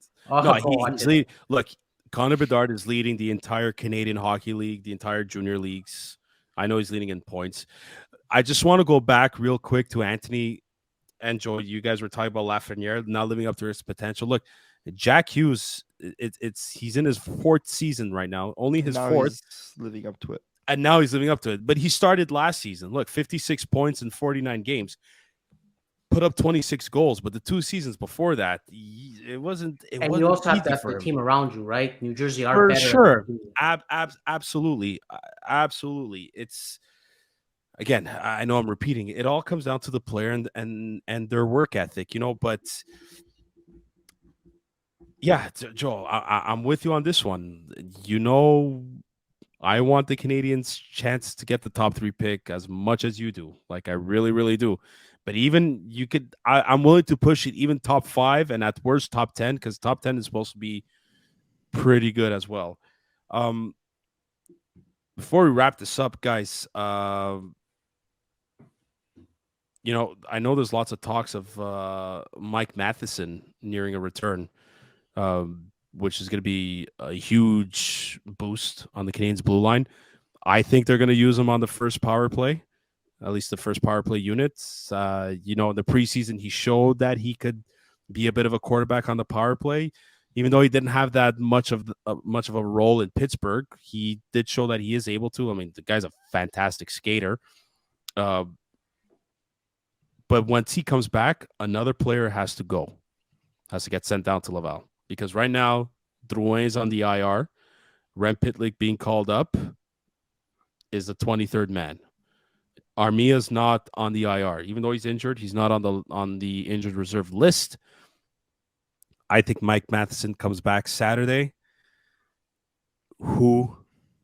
Look, Connor Bedard is leading the entire Canadian Hockey League, the entire junior leagues. I know he's leading in points. I just want to go back real quick to Anthony and Joy. You guys were talking about Lafreniere not living up to his potential. Look, Jack Hughes, he's in his 4th season right now. Only his 4th. Living up to it. And now he's living up to it. But he started last season. Look, 56 points in 49 games. Put up 26 goals, but the 2 seasons before that, it wasn't. And you also have to have the team around you, right? New Jersey are for better. Sure, absolutely. It's, again, I know I'm repeating. It all comes down to the player and their work ethic, you know. But yeah, Joel, I'm with you on this one. You know, I want the Canadians' chance to get the top 3 pick as much as you do. Like, I really, really do. But even you could, I'm willing to push it even top 5 and at worst top 10, because top 10 is supposed to be pretty good as well. Before we wrap this up, guys, you know, I know there's lots of talks of Mike Matheson nearing a return. which is going to be a huge boost on the Canadiens' blue line. I think they're going to use him on the first power play, at least the first power play units. In the preseason, he showed that he could be a bit of a quarterback on the power play. Even though he didn't have that much of a role in Pittsburgh, he did show that he is able to. I mean, the guy's a fantastic skater. But once he comes back, another player has to go, has to get sent down to Laval. Because right now, Drouin is on the IR. Rem Pitlick being called up is the 23rd man. Armia's not on the IR. Even though he's injured, he's not on the injured reserve list. I think Mike Matheson comes back Saturday. Who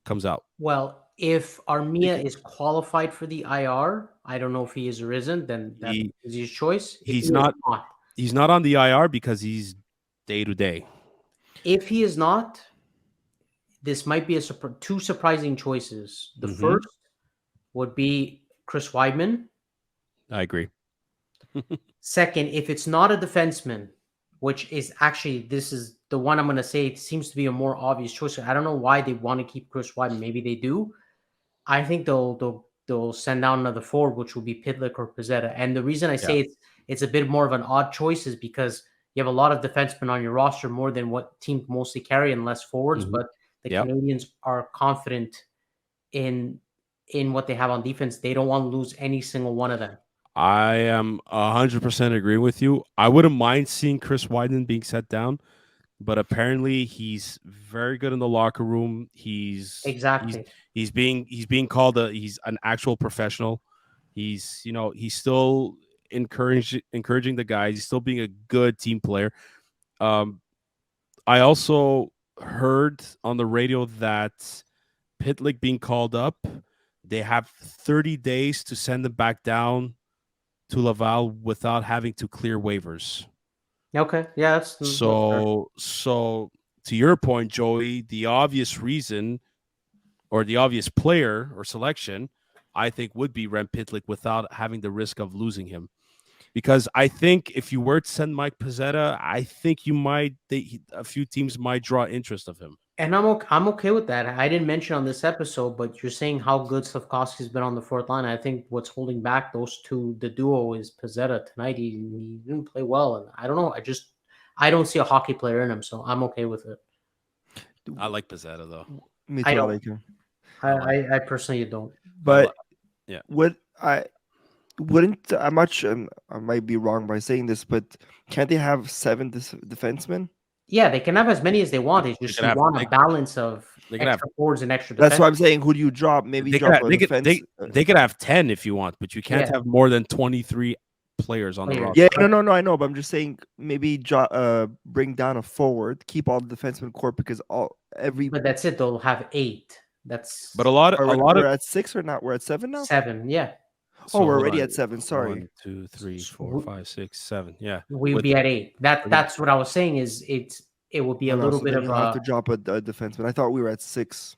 comes out? Well, if Armia is qualified for the IR, I don't know if he is or isn't, then that is his choice. He's not on the IR because he's day-to-day. If he is not, this might be two surprising choices. The first would be Chris Weidman. I agree. Second, if it's not a defenseman, which is actually, this is the one I'm going to say, it seems to be a more obvious choice. I don't know why they want to keep Chris Weidman. Maybe they do. I think they'll send down another forward, which will be Pitlick or Pizzetta. And the reason I say it's a bit more of an odd choice is because you have a lot of defensemen on your roster, more than what teams mostly carry, and less forwards. But the Canadiens are confident in what they have on defense. They don't want to lose any single one of them. I am 100% agreeing with you. I wouldn't mind seeing Chris Weidman being set down, but apparently he's very good in the locker room. He's being called he's an actual professional. He's still encouraging the guys. He's still being a good team player. I also heard on the radio that Pitlick being called up, they have 30 days to send him back down to Laval without having to clear waivers. Okay, yeah, that's so to your point, Joey, the obvious reason or the obvious player or selection, I think, would be Rem Pitlick without having the risk of losing him. Because I think if you were to send Mike Pizzetta, I think a few teams might draw interest of him. And I'm okay with that. I didn't mention on this episode, but you're saying how good Slafkovsky's been on the fourth line. I think what's holding back those two, the duo, is Pizzetta. Tonight he didn't play well, and I don't know. I don't see a hockey player in him, so I'm okay with it. I like Pizzetta though. Me too. I like him. I personally don't. But I'm not sure, I might be wrong by saying this, but can't they have 7 defensemen? Yeah, they can have as many as they want. It's just want a balance of extra forwards and extra defense. That's what I'm saying. Who do you drop? Maybe they could have 10 if you want, but you can't have more than 23 players on the roster. Yeah, no, I know, but I'm just saying maybe bring down a forward, keep all the defensemen court because But that's it. They'll have 8. But a lot of we're at 6 or not? We're at 7 now. 7, yeah. So we're already at 7. Sorry. 1, 2, 3, 4, 5, 6, 7. Yeah, we'll be at 8. That's what I was saying. Is it would be a little bit of have to drop a defenseman. I thought we were at 6.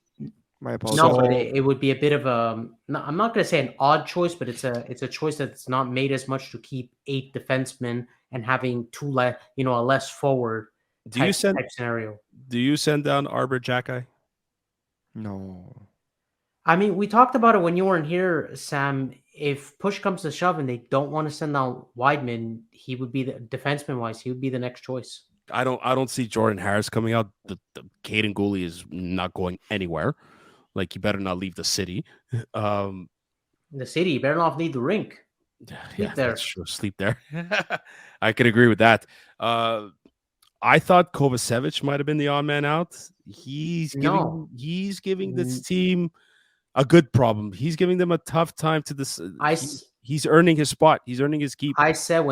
My apologies. No, but it would be a bit of a. No, I'm not going to say an odd choice, but it's a choice that's not made as much to keep 8 defensemen and having a less forward. Type scenario? Do you send down Arbor Jacki? No. I mean, we talked about it when you weren't here, Sam. If push comes to shove and they don't want to send down Weidman, he would be the defenseman wise. He would be the next choice. I don't see Jordan Harris coming out. The Caden Gooley is not going anywhere. Like, you better not leave the city. The city, you better not leave the rink. Yeah, that's true. Sleep there. I could agree with that. I thought Kovacevic might have been the odd man out. He's giving this team a good problem. He's giving them a tough time to this. He's earning his spot. He's earning his keep. I said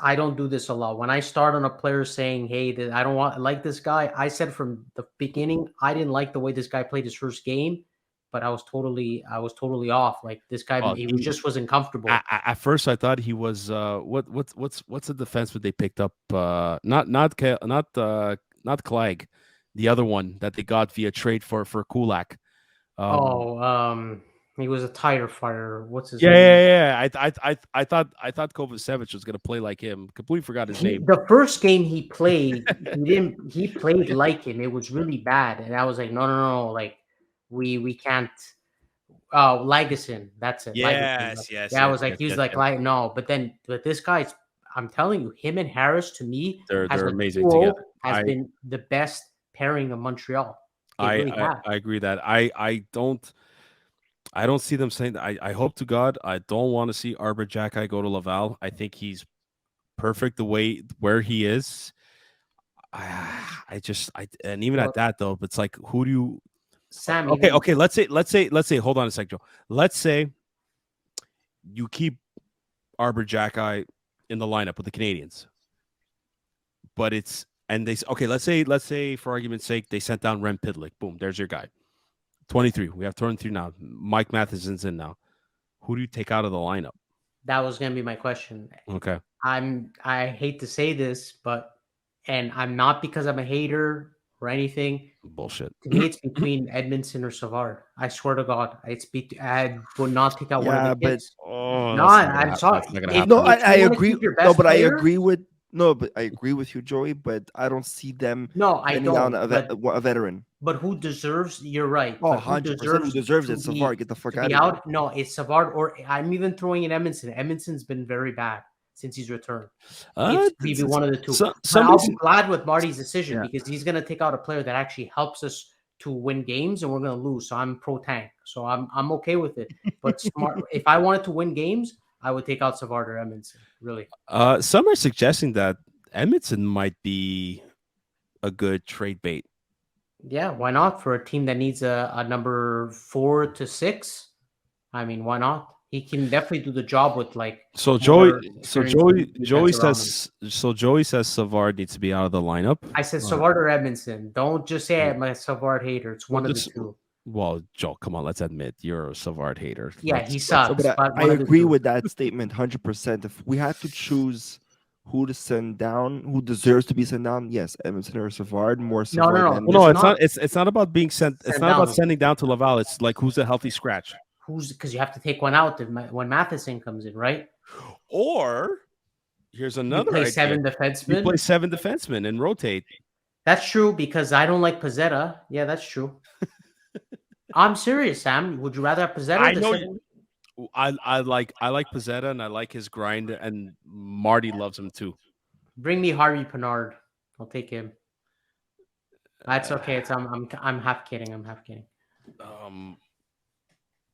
I don't do this a lot. When I start on a player saying, "Hey, I don't like this guy," I said from the beginning I didn't like the way this guy played his first game, but I was totally off. Like, this guy, he just wasn't comfortable. At first, I thought he was what's the defenseman they picked up? Not Clegg, the other one that they got via trade for Kulak. He was a tire fire. What's his Yeah, name? yeah, yeah. I thought Kovacevic was gonna play like him. Completely forgot his name. The first game he played, he didn't. He played like him. It was really bad, and I was like, no, no, no, like we can't. Oh, Ligason, that's it. Ligason. Yes, yes, Yeah, I yes, was like, yes, he was yes, like, yes. no, but this guy's. I'm telling you, him and Harris to me as They're a amazing duo together. has been the best pairing of Montreal. They really have. I agree that I don't see them saying that. I hope to God I don't want to see Arbor Jacki go to Laval. I think he's perfect the way where he is. And even Well, at that though, it's like who do you Sam, okay, even okay, let's say hold on a sec, Joe. Let's say you keep Arbor Jacki in the lineup with the Canadians. But it's and they okay, let's say for argument's sake, they sent down Rem Pitlick. Boom, there's your guy. 23. We have 23 now. Mike Matheson's in now. Who do you take out of the lineup? that was gonna be my question. Okay. I hate to say this, and I'm not because I'm a hater or anything. Bullshit. To me, it's between Edmondson or Savard. I swear to God, I would not take out one of Yeah, the but kids. Oh, No, I'm sorry. That's not gonna If, happen. no, I, if I you want to agree. keep your No, best but I player, agree with no, but I agree with you, Joey. But I don't see them no, I sending down don't. a veteran. But who deserves? You're right. Oh, But who 100% who deserves it? to Savard, get the fuck to out be of here. out? No, it's Savard, or I'm even throwing in Edmondson. Edmondson's been very bad since he's returned. It's maybe one of the two. But I'll be glad with Marty's decision because he's going to take out a player that actually helps us to win games, and we're going to lose. So I'm pro tank. So I'm okay with it. But smart. If I wanted to win games, I would take out Savard or Edmondson. Really. Some are suggesting that Edmondson might be a good trade bait. Yeah, why not for a team that needs a number 4 to 6? I mean, why not? He can definitely do the job with like So more Joey experienced defense around him. Joey says Savard needs to be out of the lineup. I said Savard or Edmondson. Don't just say I'm a Savard hater. It's one Well, of the two. Well, Joe, come on, let's admit you're a Savard hater. Yeah, Let's- he let's- sucks. But But I one of the agree two. with that statement 100%. If we had to choose who to send down, who deserves to be sent down, yes, Edmondson or Savard, more Savard no. than Well, no, It's it's not- not. It's not about being sent. It's Send not about down. sending down to Laval. It's like who's a healthy scratch. Who's because you have to take one out when Matheson comes in, right? Or here's You another play idea. 7 You defensemen. play 7 defensemen and rotate. That's true because I don't like Pizzetta. Yeah, that's true. I'm serious, Sam. Would you rather have Pizzetta? I know. I like Pizzetta and I like his grind, and Marty loves him too. Bring me Harvey Pinard. I'll take him. That's okay. It's I'm half kidding. I'm half kidding.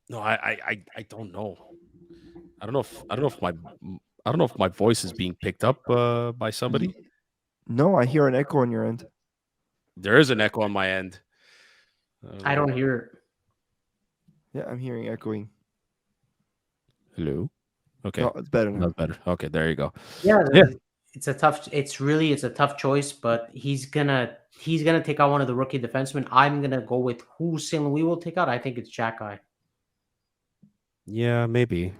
No, I don't know. I don't know if my voice is being picked up by somebody. No, I hear an echo on your end. There is an echo on my end. I don't hear it. Yeah, I'm hearing echoing. Hello. Okay, No, it's better now. not better. Okay, there you go. Yeah, Yeah. it's a tough choice, but he's gonna take out one of the rookie defensemen. I'm gonna go with who St. Louis will take out. I think it's Jacki. Yeah, maybe.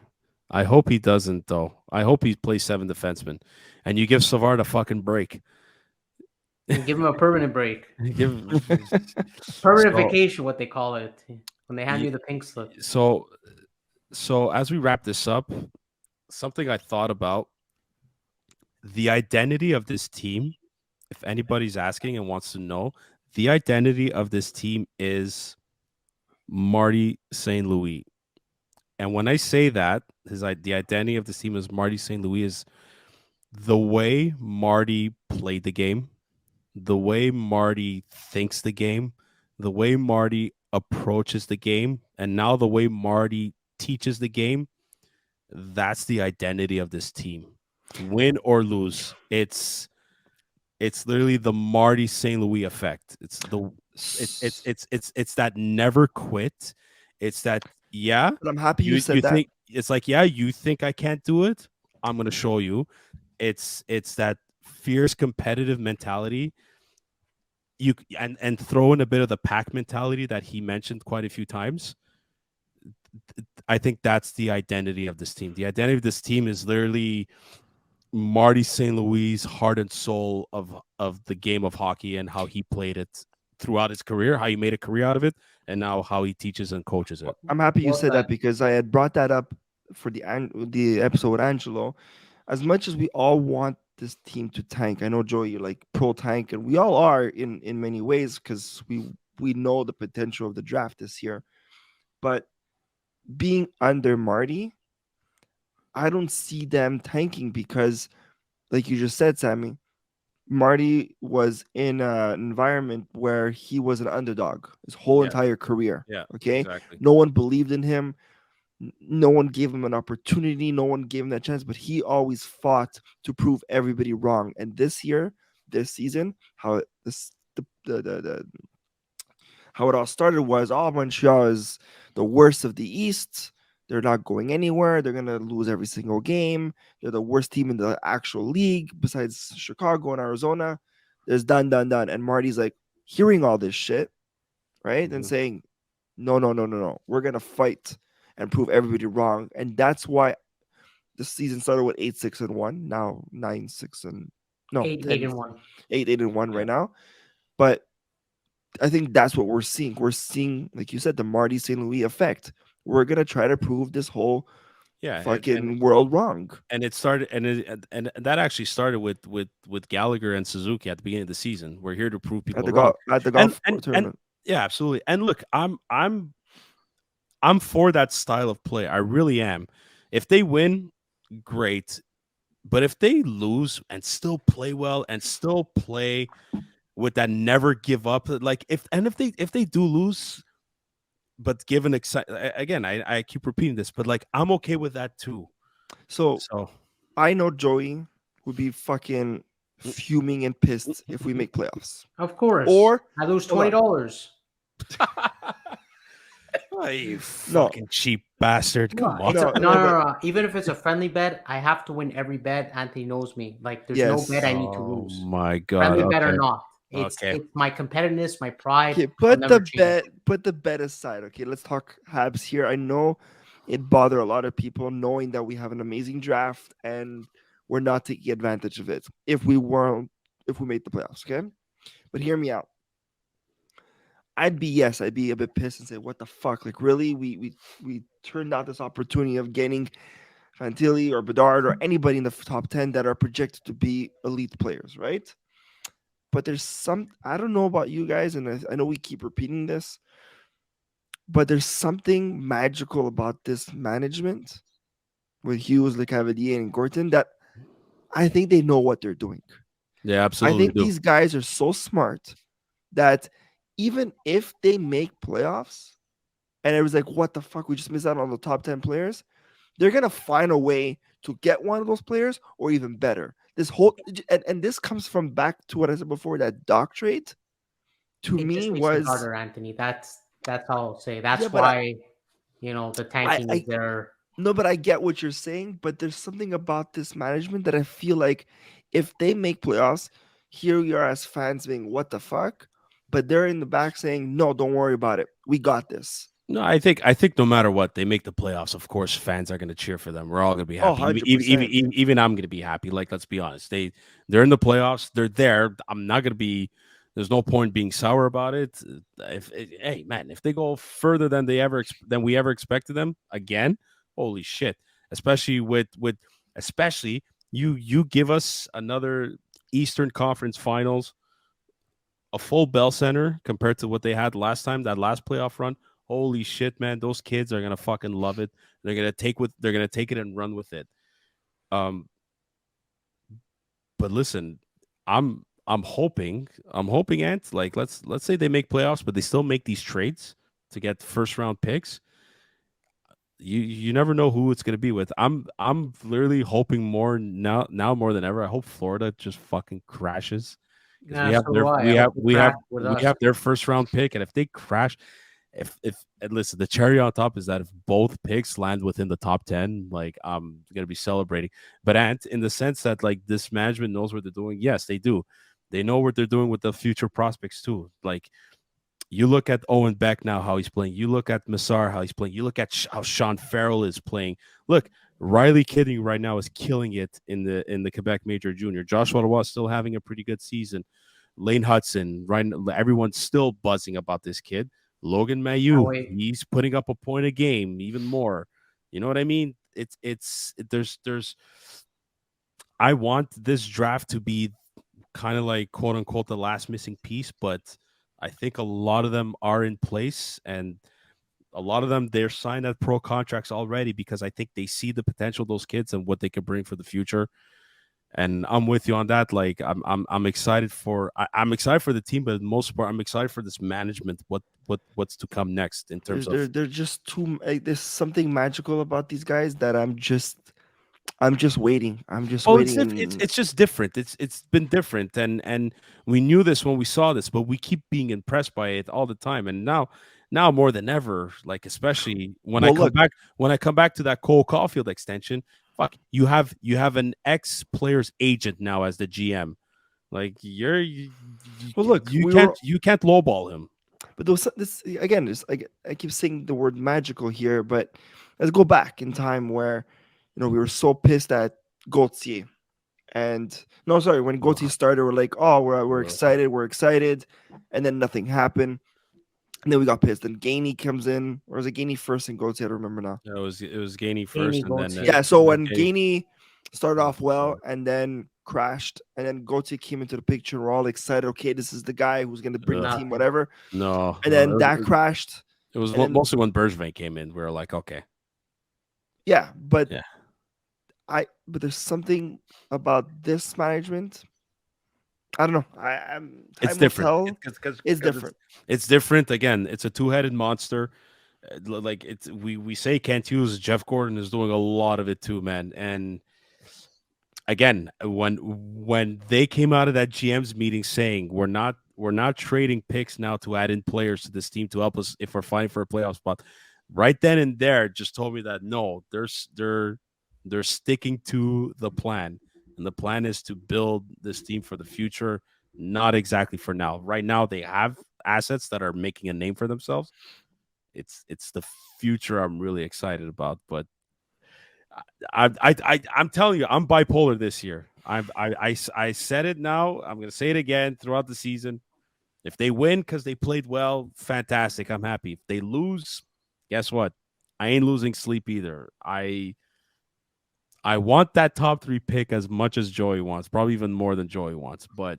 I hope he doesn't, though. I hope he plays 7 defensemen, and you give Savard a fucking break. And give him a permanent break. Give Permanent vacation, what they call it when they hand Ye- you the pink slip. so as we wrap this up, something I thought about the identity of this team. If anybody's asking and wants to know, the identity of this team is Marty St. Louis. And when I say that, the identity of this team is Marty St. Louis is the way Marty played the game, the way Marty thinks the game, the way Marty approaches the game, and now the way Marty teaches the game. That's the identity of this team. Win or lose, it's literally the Marty St. Louis effect. It's that never quit. It's that But I'm happy you said that. think it's like you think I can't do it. I'm gonna show you. It's that fierce competitive mentality. You and throw in a bit of the pack mentality that he mentioned quite a few times. I think that's the identity of this team. The identity of this team is literally Marty St. Louis' heart and soul of the game of hockey and how he played it throughout his career, how he made a career out of it, and now how he teaches and coaches it. I'm happy you Well said said. that because I had brought that up for the episode with Angelo. As much as we all want this team to tank, I know Joey, you're like pro tank, and we all are in many ways because we know the potential of the draft this year. But being under Marty, I don't see them tanking because, like you just said, Sammy, Marty was in an environment where he was an underdog his whole Yeah, entire career. yeah, Okay. exactly. No one believed in him. No one gave him an opportunity. No one gave him that chance, but he always fought to prove everybody wrong. And this year, this season, how it all started was, oh, Montreal is the worst of the East. They're not going anywhere. They're gonna lose every single game. They're the worst team in the actual league, besides Chicago and Arizona. There's done, done, done. And Marty's like hearing all this shit, right? And Mhm. saying, no, no, no, no, no. We're gonna fight and prove everybody wrong. And that's why the season started with 8-6-1. Now 9-6 and no 8 10 and 1. 8-1 Yeah. right now. But I think that's what we're seeing. We're seeing, like you said, the Marty St. Louis effect. We're gonna try to prove this whole Yeah, fucking world wrong. and it started and that actually started with Gallagher and Suzuki at the beginning of the season. We're here to prove people wrong. At the And golf and tournament. yeah, absolutely. And look, I'm for that style of play. I really am. If they win, great. But if they lose and still play well and still play with that never give up, like if they do lose, but given again, I keep repeating this, but like I'm okay with that too. So So I know Joey would be fucking fuming and pissed if we make playoffs. Of course. Or I lose hold on. $20. Oh, you No. fucking cheap bastard. Come No, on. No, no. Even if it's a friendly bet, I have to win every bet. Anthony knows me. Like, there's no Yes. bet I need to Oh lose. my god. Friendly bet or Okay. not. It's Okay. my competitiveness, my pride. Okay, I'll never change. put the bet aside. Okay, let's talk Habs here. I know it bothered a lot of people knowing that we have an amazing draft and we're not taking advantage of it if we made the playoffs, okay? But hear me out. I'd be a bit pissed and say, what the fuck? Like really? We turned out this opportunity of getting Fantilli or Bedard or anybody in the top 10 that are projected to be elite players, right? But there's some, I don't know about you guys, and I know we keep repeating this, but there's something magical about this management with Hughes, LeCavalier, and Gorton that I think they know what they're doing. Yeah, I absolutely think do. these guys are so smart that even if they make playoffs and it was like, what the fuck, we just missed out on the top 10 players, they're going to find a way to get one of those players or even better. This whole, and this comes from back to what I said before, that Doc trade to It me just makes me was, harder, Anthony. That's all I'll say. That's yeah, but why the tanking is I there. no, but I get what you're saying, but there's something about this management that I feel like if they make playoffs, here we are as fans being, what the fuck? But they're in the back saying, no, don't worry about it. We got this. No, I think no matter what they make the playoffs, of course, fans are going to cheer for them. We're all going to be Oh, happy. 100%. Even I'm going to be happy. Like, let's be honest, they're in the playoffs. They're there. I'm not going to be. There's no point being sour about it. Hey man, if they go further than we ever expected them again, holy shit! Especially especially you give us another Eastern Conference Finals, a full Bell Center compared to what they had last time, that last playoff run. Holy shit, man! Those kids are gonna fucking love it. They're gonna take it and run with it. Um, but listen, I'm hoping, Ant, like let's say they make playoffs, but they still make these trades to get first round picks. You never know who it's gonna be with. I'm literally hoping more now more than ever. I hope Florida just fucking crashes because Yeah, so do I. I hope they crash with we us. have their first round pick, and if they crash, if and listen, the cherry on top is that if both picks land within the top 10, like I'm gonna be celebrating. But Ant, in the sense that like this management knows what they're doing, yes, they do. They know what they're doing with the future prospects too. Like you look at Owen Beck now, how he's playing. You look at Massar, how he's playing. You look at how Sean Farrell is playing. Look, Riley Kidding right now is killing it in the Quebec Major Junior. Joshua Roy is still having a pretty good season. Lane Hudson, right? Everyone's still buzzing about this kid. Logan Can't Mailloux, wait. he's putting up a point a game, even more. You know what I mean? There's I want this draft to be kind of like quote unquote the last missing piece, but I think a lot of them are in place, and a lot of them they're signed at pro contracts already because I think they see the potential of those kids and what they can bring for the future. And I'm with you on that. Like I'm excited I'm excited for the team, but most part I'm excited for this management. What's to come next in terms of They're just too. There's something magical about these guys that I'm just waiting. I'm just well, waiting. And it's just different. It's been different, and we knew this when we saw this, but we keep being impressed by it all the time. And now more than ever, like especially well, look, when I come back to that Cole Caulfield extension, fuck, you have an ex player's agent now as the GM. Like well, look. We were, you can't lowball him. but this again. Just I keep saying the word magical here, but let's go back in time where, we were so pissed at Gauthier. And no, sorry, when Gauthier started, we're like, oh, we're excited, and then nothing happened. And then we got pissed. Then Gainey comes in, or was it Gainey first and Gauthier? I don't remember now. It was Gainey Gainey, first, and then Gauthier. Yeah, so when Gainey. Gainey started off well and then crashed, and then Gauthier came into the picture, we're all excited. Okay, this is the guy who's going to bring the team, Nothing. whatever. No, And then that crashed. It was and then- mostly when Bergevin came in. We were like, okay, Yeah, but Yeah. but there's something about this management. I don't know. I'm it's time will different. tell. It's different. It's different. Again, it's a two-headed monster. Like we say can't use. Jeff Gordon is doing a lot of it too, man. And again, when they came out of that GM's meeting saying we're not trading picks now to add in players to this team to help us if we're fighting for a playoff spot, right then and there just told me that no, they're sticking to the plan, and the plan is to build this team for the future, not exactly for now. Right now, they have assets that are making a name for themselves. It's the future I'm really excited about, but I'm telling you, I'm bipolar this year. I said it now. I'm gonna say it again throughout the season. If they win because they played well, fantastic. I'm happy. If they lose, guess what? I ain't losing sleep either. I want that top 3 pick as much as Joey wants, probably even more than Joey wants. But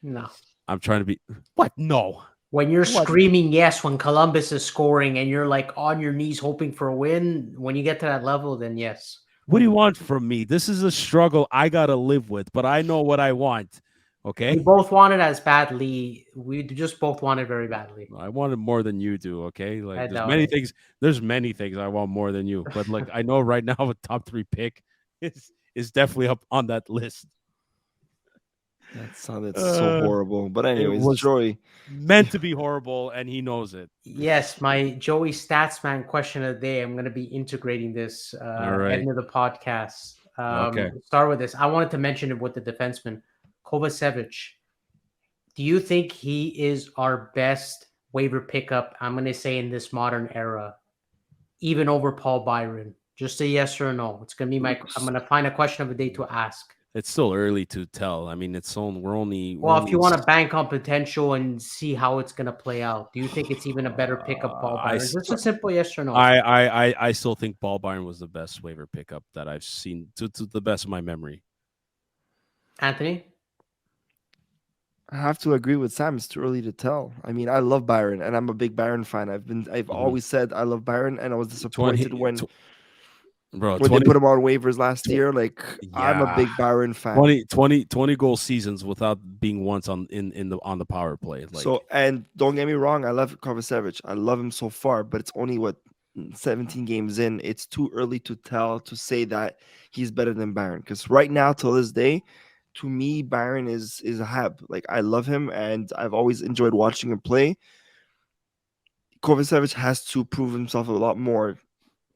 No. I'm trying to be what? No. When you're What? screaming yes when Columbus is scoring and you're like on your knees hoping for a win, when you get to that level, then yes. What do you want from me? This is a struggle I gotta live with, but I know what I want. Okay. We both want it as badly. We just both want it very badly. I want it more than you do. Okay. I Like doubt it. there's many things I want more than you. But like I know right now a top 3 pick is definitely up on that list. That sounded so horrible. But anyways, was- Joey. Meant to be horrible, and he knows it. Yes, my Joey Statsman question of the day. I'm going to be integrating this right. end of the podcast. Okay. Start with this. I wanted to mention it with the defenseman, Kovacevic. Do you think he is our best waiver pickup? I'm going to say in this modern era, even over Paul Byron. Just a yes or no. It's going to be I'm going to find a question of the day to ask. It's still early to tell. I mean, we're only. If you want to bank on potential and see how it's going to play out, do you think it's even a better pickup, Paul Byron? Just a simple yes or no. I still think Paul Byron was the best waiver pickup that I've seen to the best of my memory. Anthony? I have to agree with Sam. It's too early to tell. I mean, I love Byron, and I'm a big Byron fan. I've always said I love Byron, and I was disappointed when they put him on waivers last year. Like I'm a big Byron fan. 20 goal seasons without being once on the power play. Like, so, and don't get me wrong, I love Kovacevic. I love him so far, but it's only 17 games in. It's too early to tell to say that he's better than Byron. Because right now, till this day, to me, Byron is a Hab. Like I love him, and I've always enjoyed watching him play. Kovacevic has to prove himself a lot more.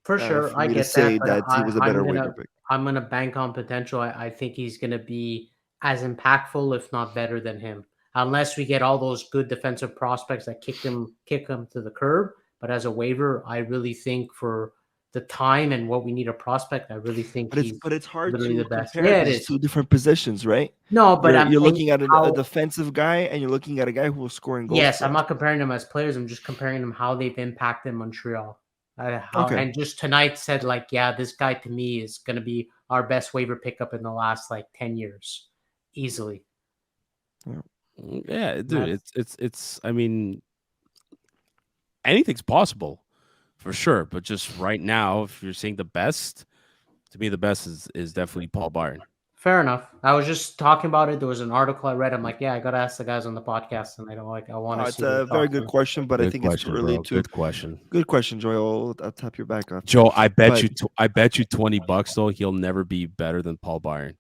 For sure, I get that he was a better waiver pick. I'm gonna bank on potential. I think he's gonna be as impactful, if not better, than him. Unless we get all those good defensive prospects that kick him to the curb. But as a waiver, I really think for the time and what we need a prospect, I really think But he's it's hard literally to the best. compare Yeah, it these is. two different positions, right? No, but I'm You're saying looking at a how. defensive guy, and you're looking at a guy who was scoring goals. Yes, for I'm us. not comparing them as players. I'm just comparing them how they've impacted Montreal. Okay. And just tonight said like, yeah, this guy to me is going to be our best waiver pickup in the last like 10 years, easily. Yeah, dude, it's. I mean, anything's possible, for sure. But just right now, if you're saying the best, to me, the best is definitely Paul Byron. Fair enough. I was just talking about it. There was an article I read. I'm like, yeah, I gotta ask the guys on the podcast, and I don't like. I want to It's see their a very thoughts good on it. question, but I Good think it's too question, early bro. to. Good question. Good question, Joel. I'll tap your back off. Joe, I bet But- you. I bet you $20 though. He'll never be better than Paul Byron.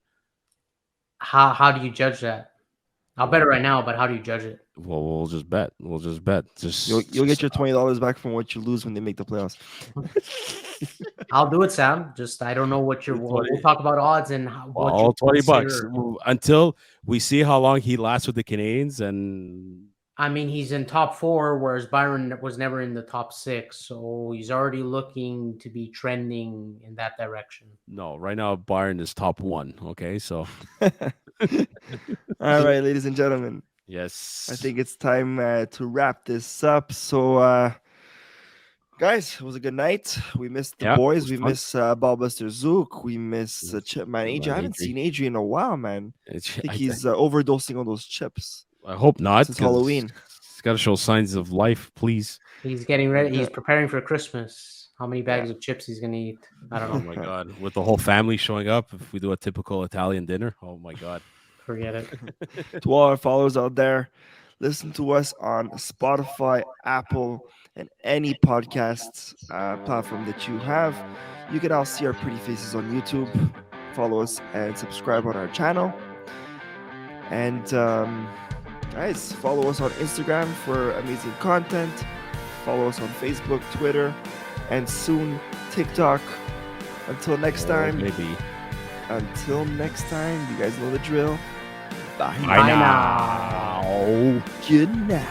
How do you judge that? I'll bet it right now, but how do you judge it? Well, we'll just bet. We'll just bet. Just You'll get your $20 back from what you lose when they make the playoffs. I'll do it, Sam. Just I don't know what you're. We'll talk about odds and what all you $20 consider. until we see how long he lasts with the Canadiens. And I mean, he's in top 4, whereas Byron was never in the top 6. So he's already looking to be trending in that direction. no, right now Byron is top 1. Okay, so All right, ladies and gentlemen. yes, I think it's time to wrap this up. So, guys, it was a good night. We missed the Yeah, it boys. was We fun. miss Ballbuster Zook. We miss Chipman Adrian. I haven't Adrian. seen Adrian in a while, man. I think he's overdosing on those chips I hope not. since 'cause Halloween. He's got to show signs of life, please. He's getting ready. Yeah. He's preparing for Christmas. How many bags of chips he's gonna eat? I don't Oh know. my god, with the whole family showing up, if we do a typical Italian dinner, oh my god. Forget it. To all our followers out there, listen to us on Spotify, Apple, and any podcast platform that you have. You can all see our pretty faces on YouTube. Follow us and subscribe on our channel. And guys, follow us on Instagram for amazing content. Follow us on Facebook, Twitter, and soon TikTok. Until next time. Maybe. Until next time, you guys know the drill. Bye, Bye now. Good night.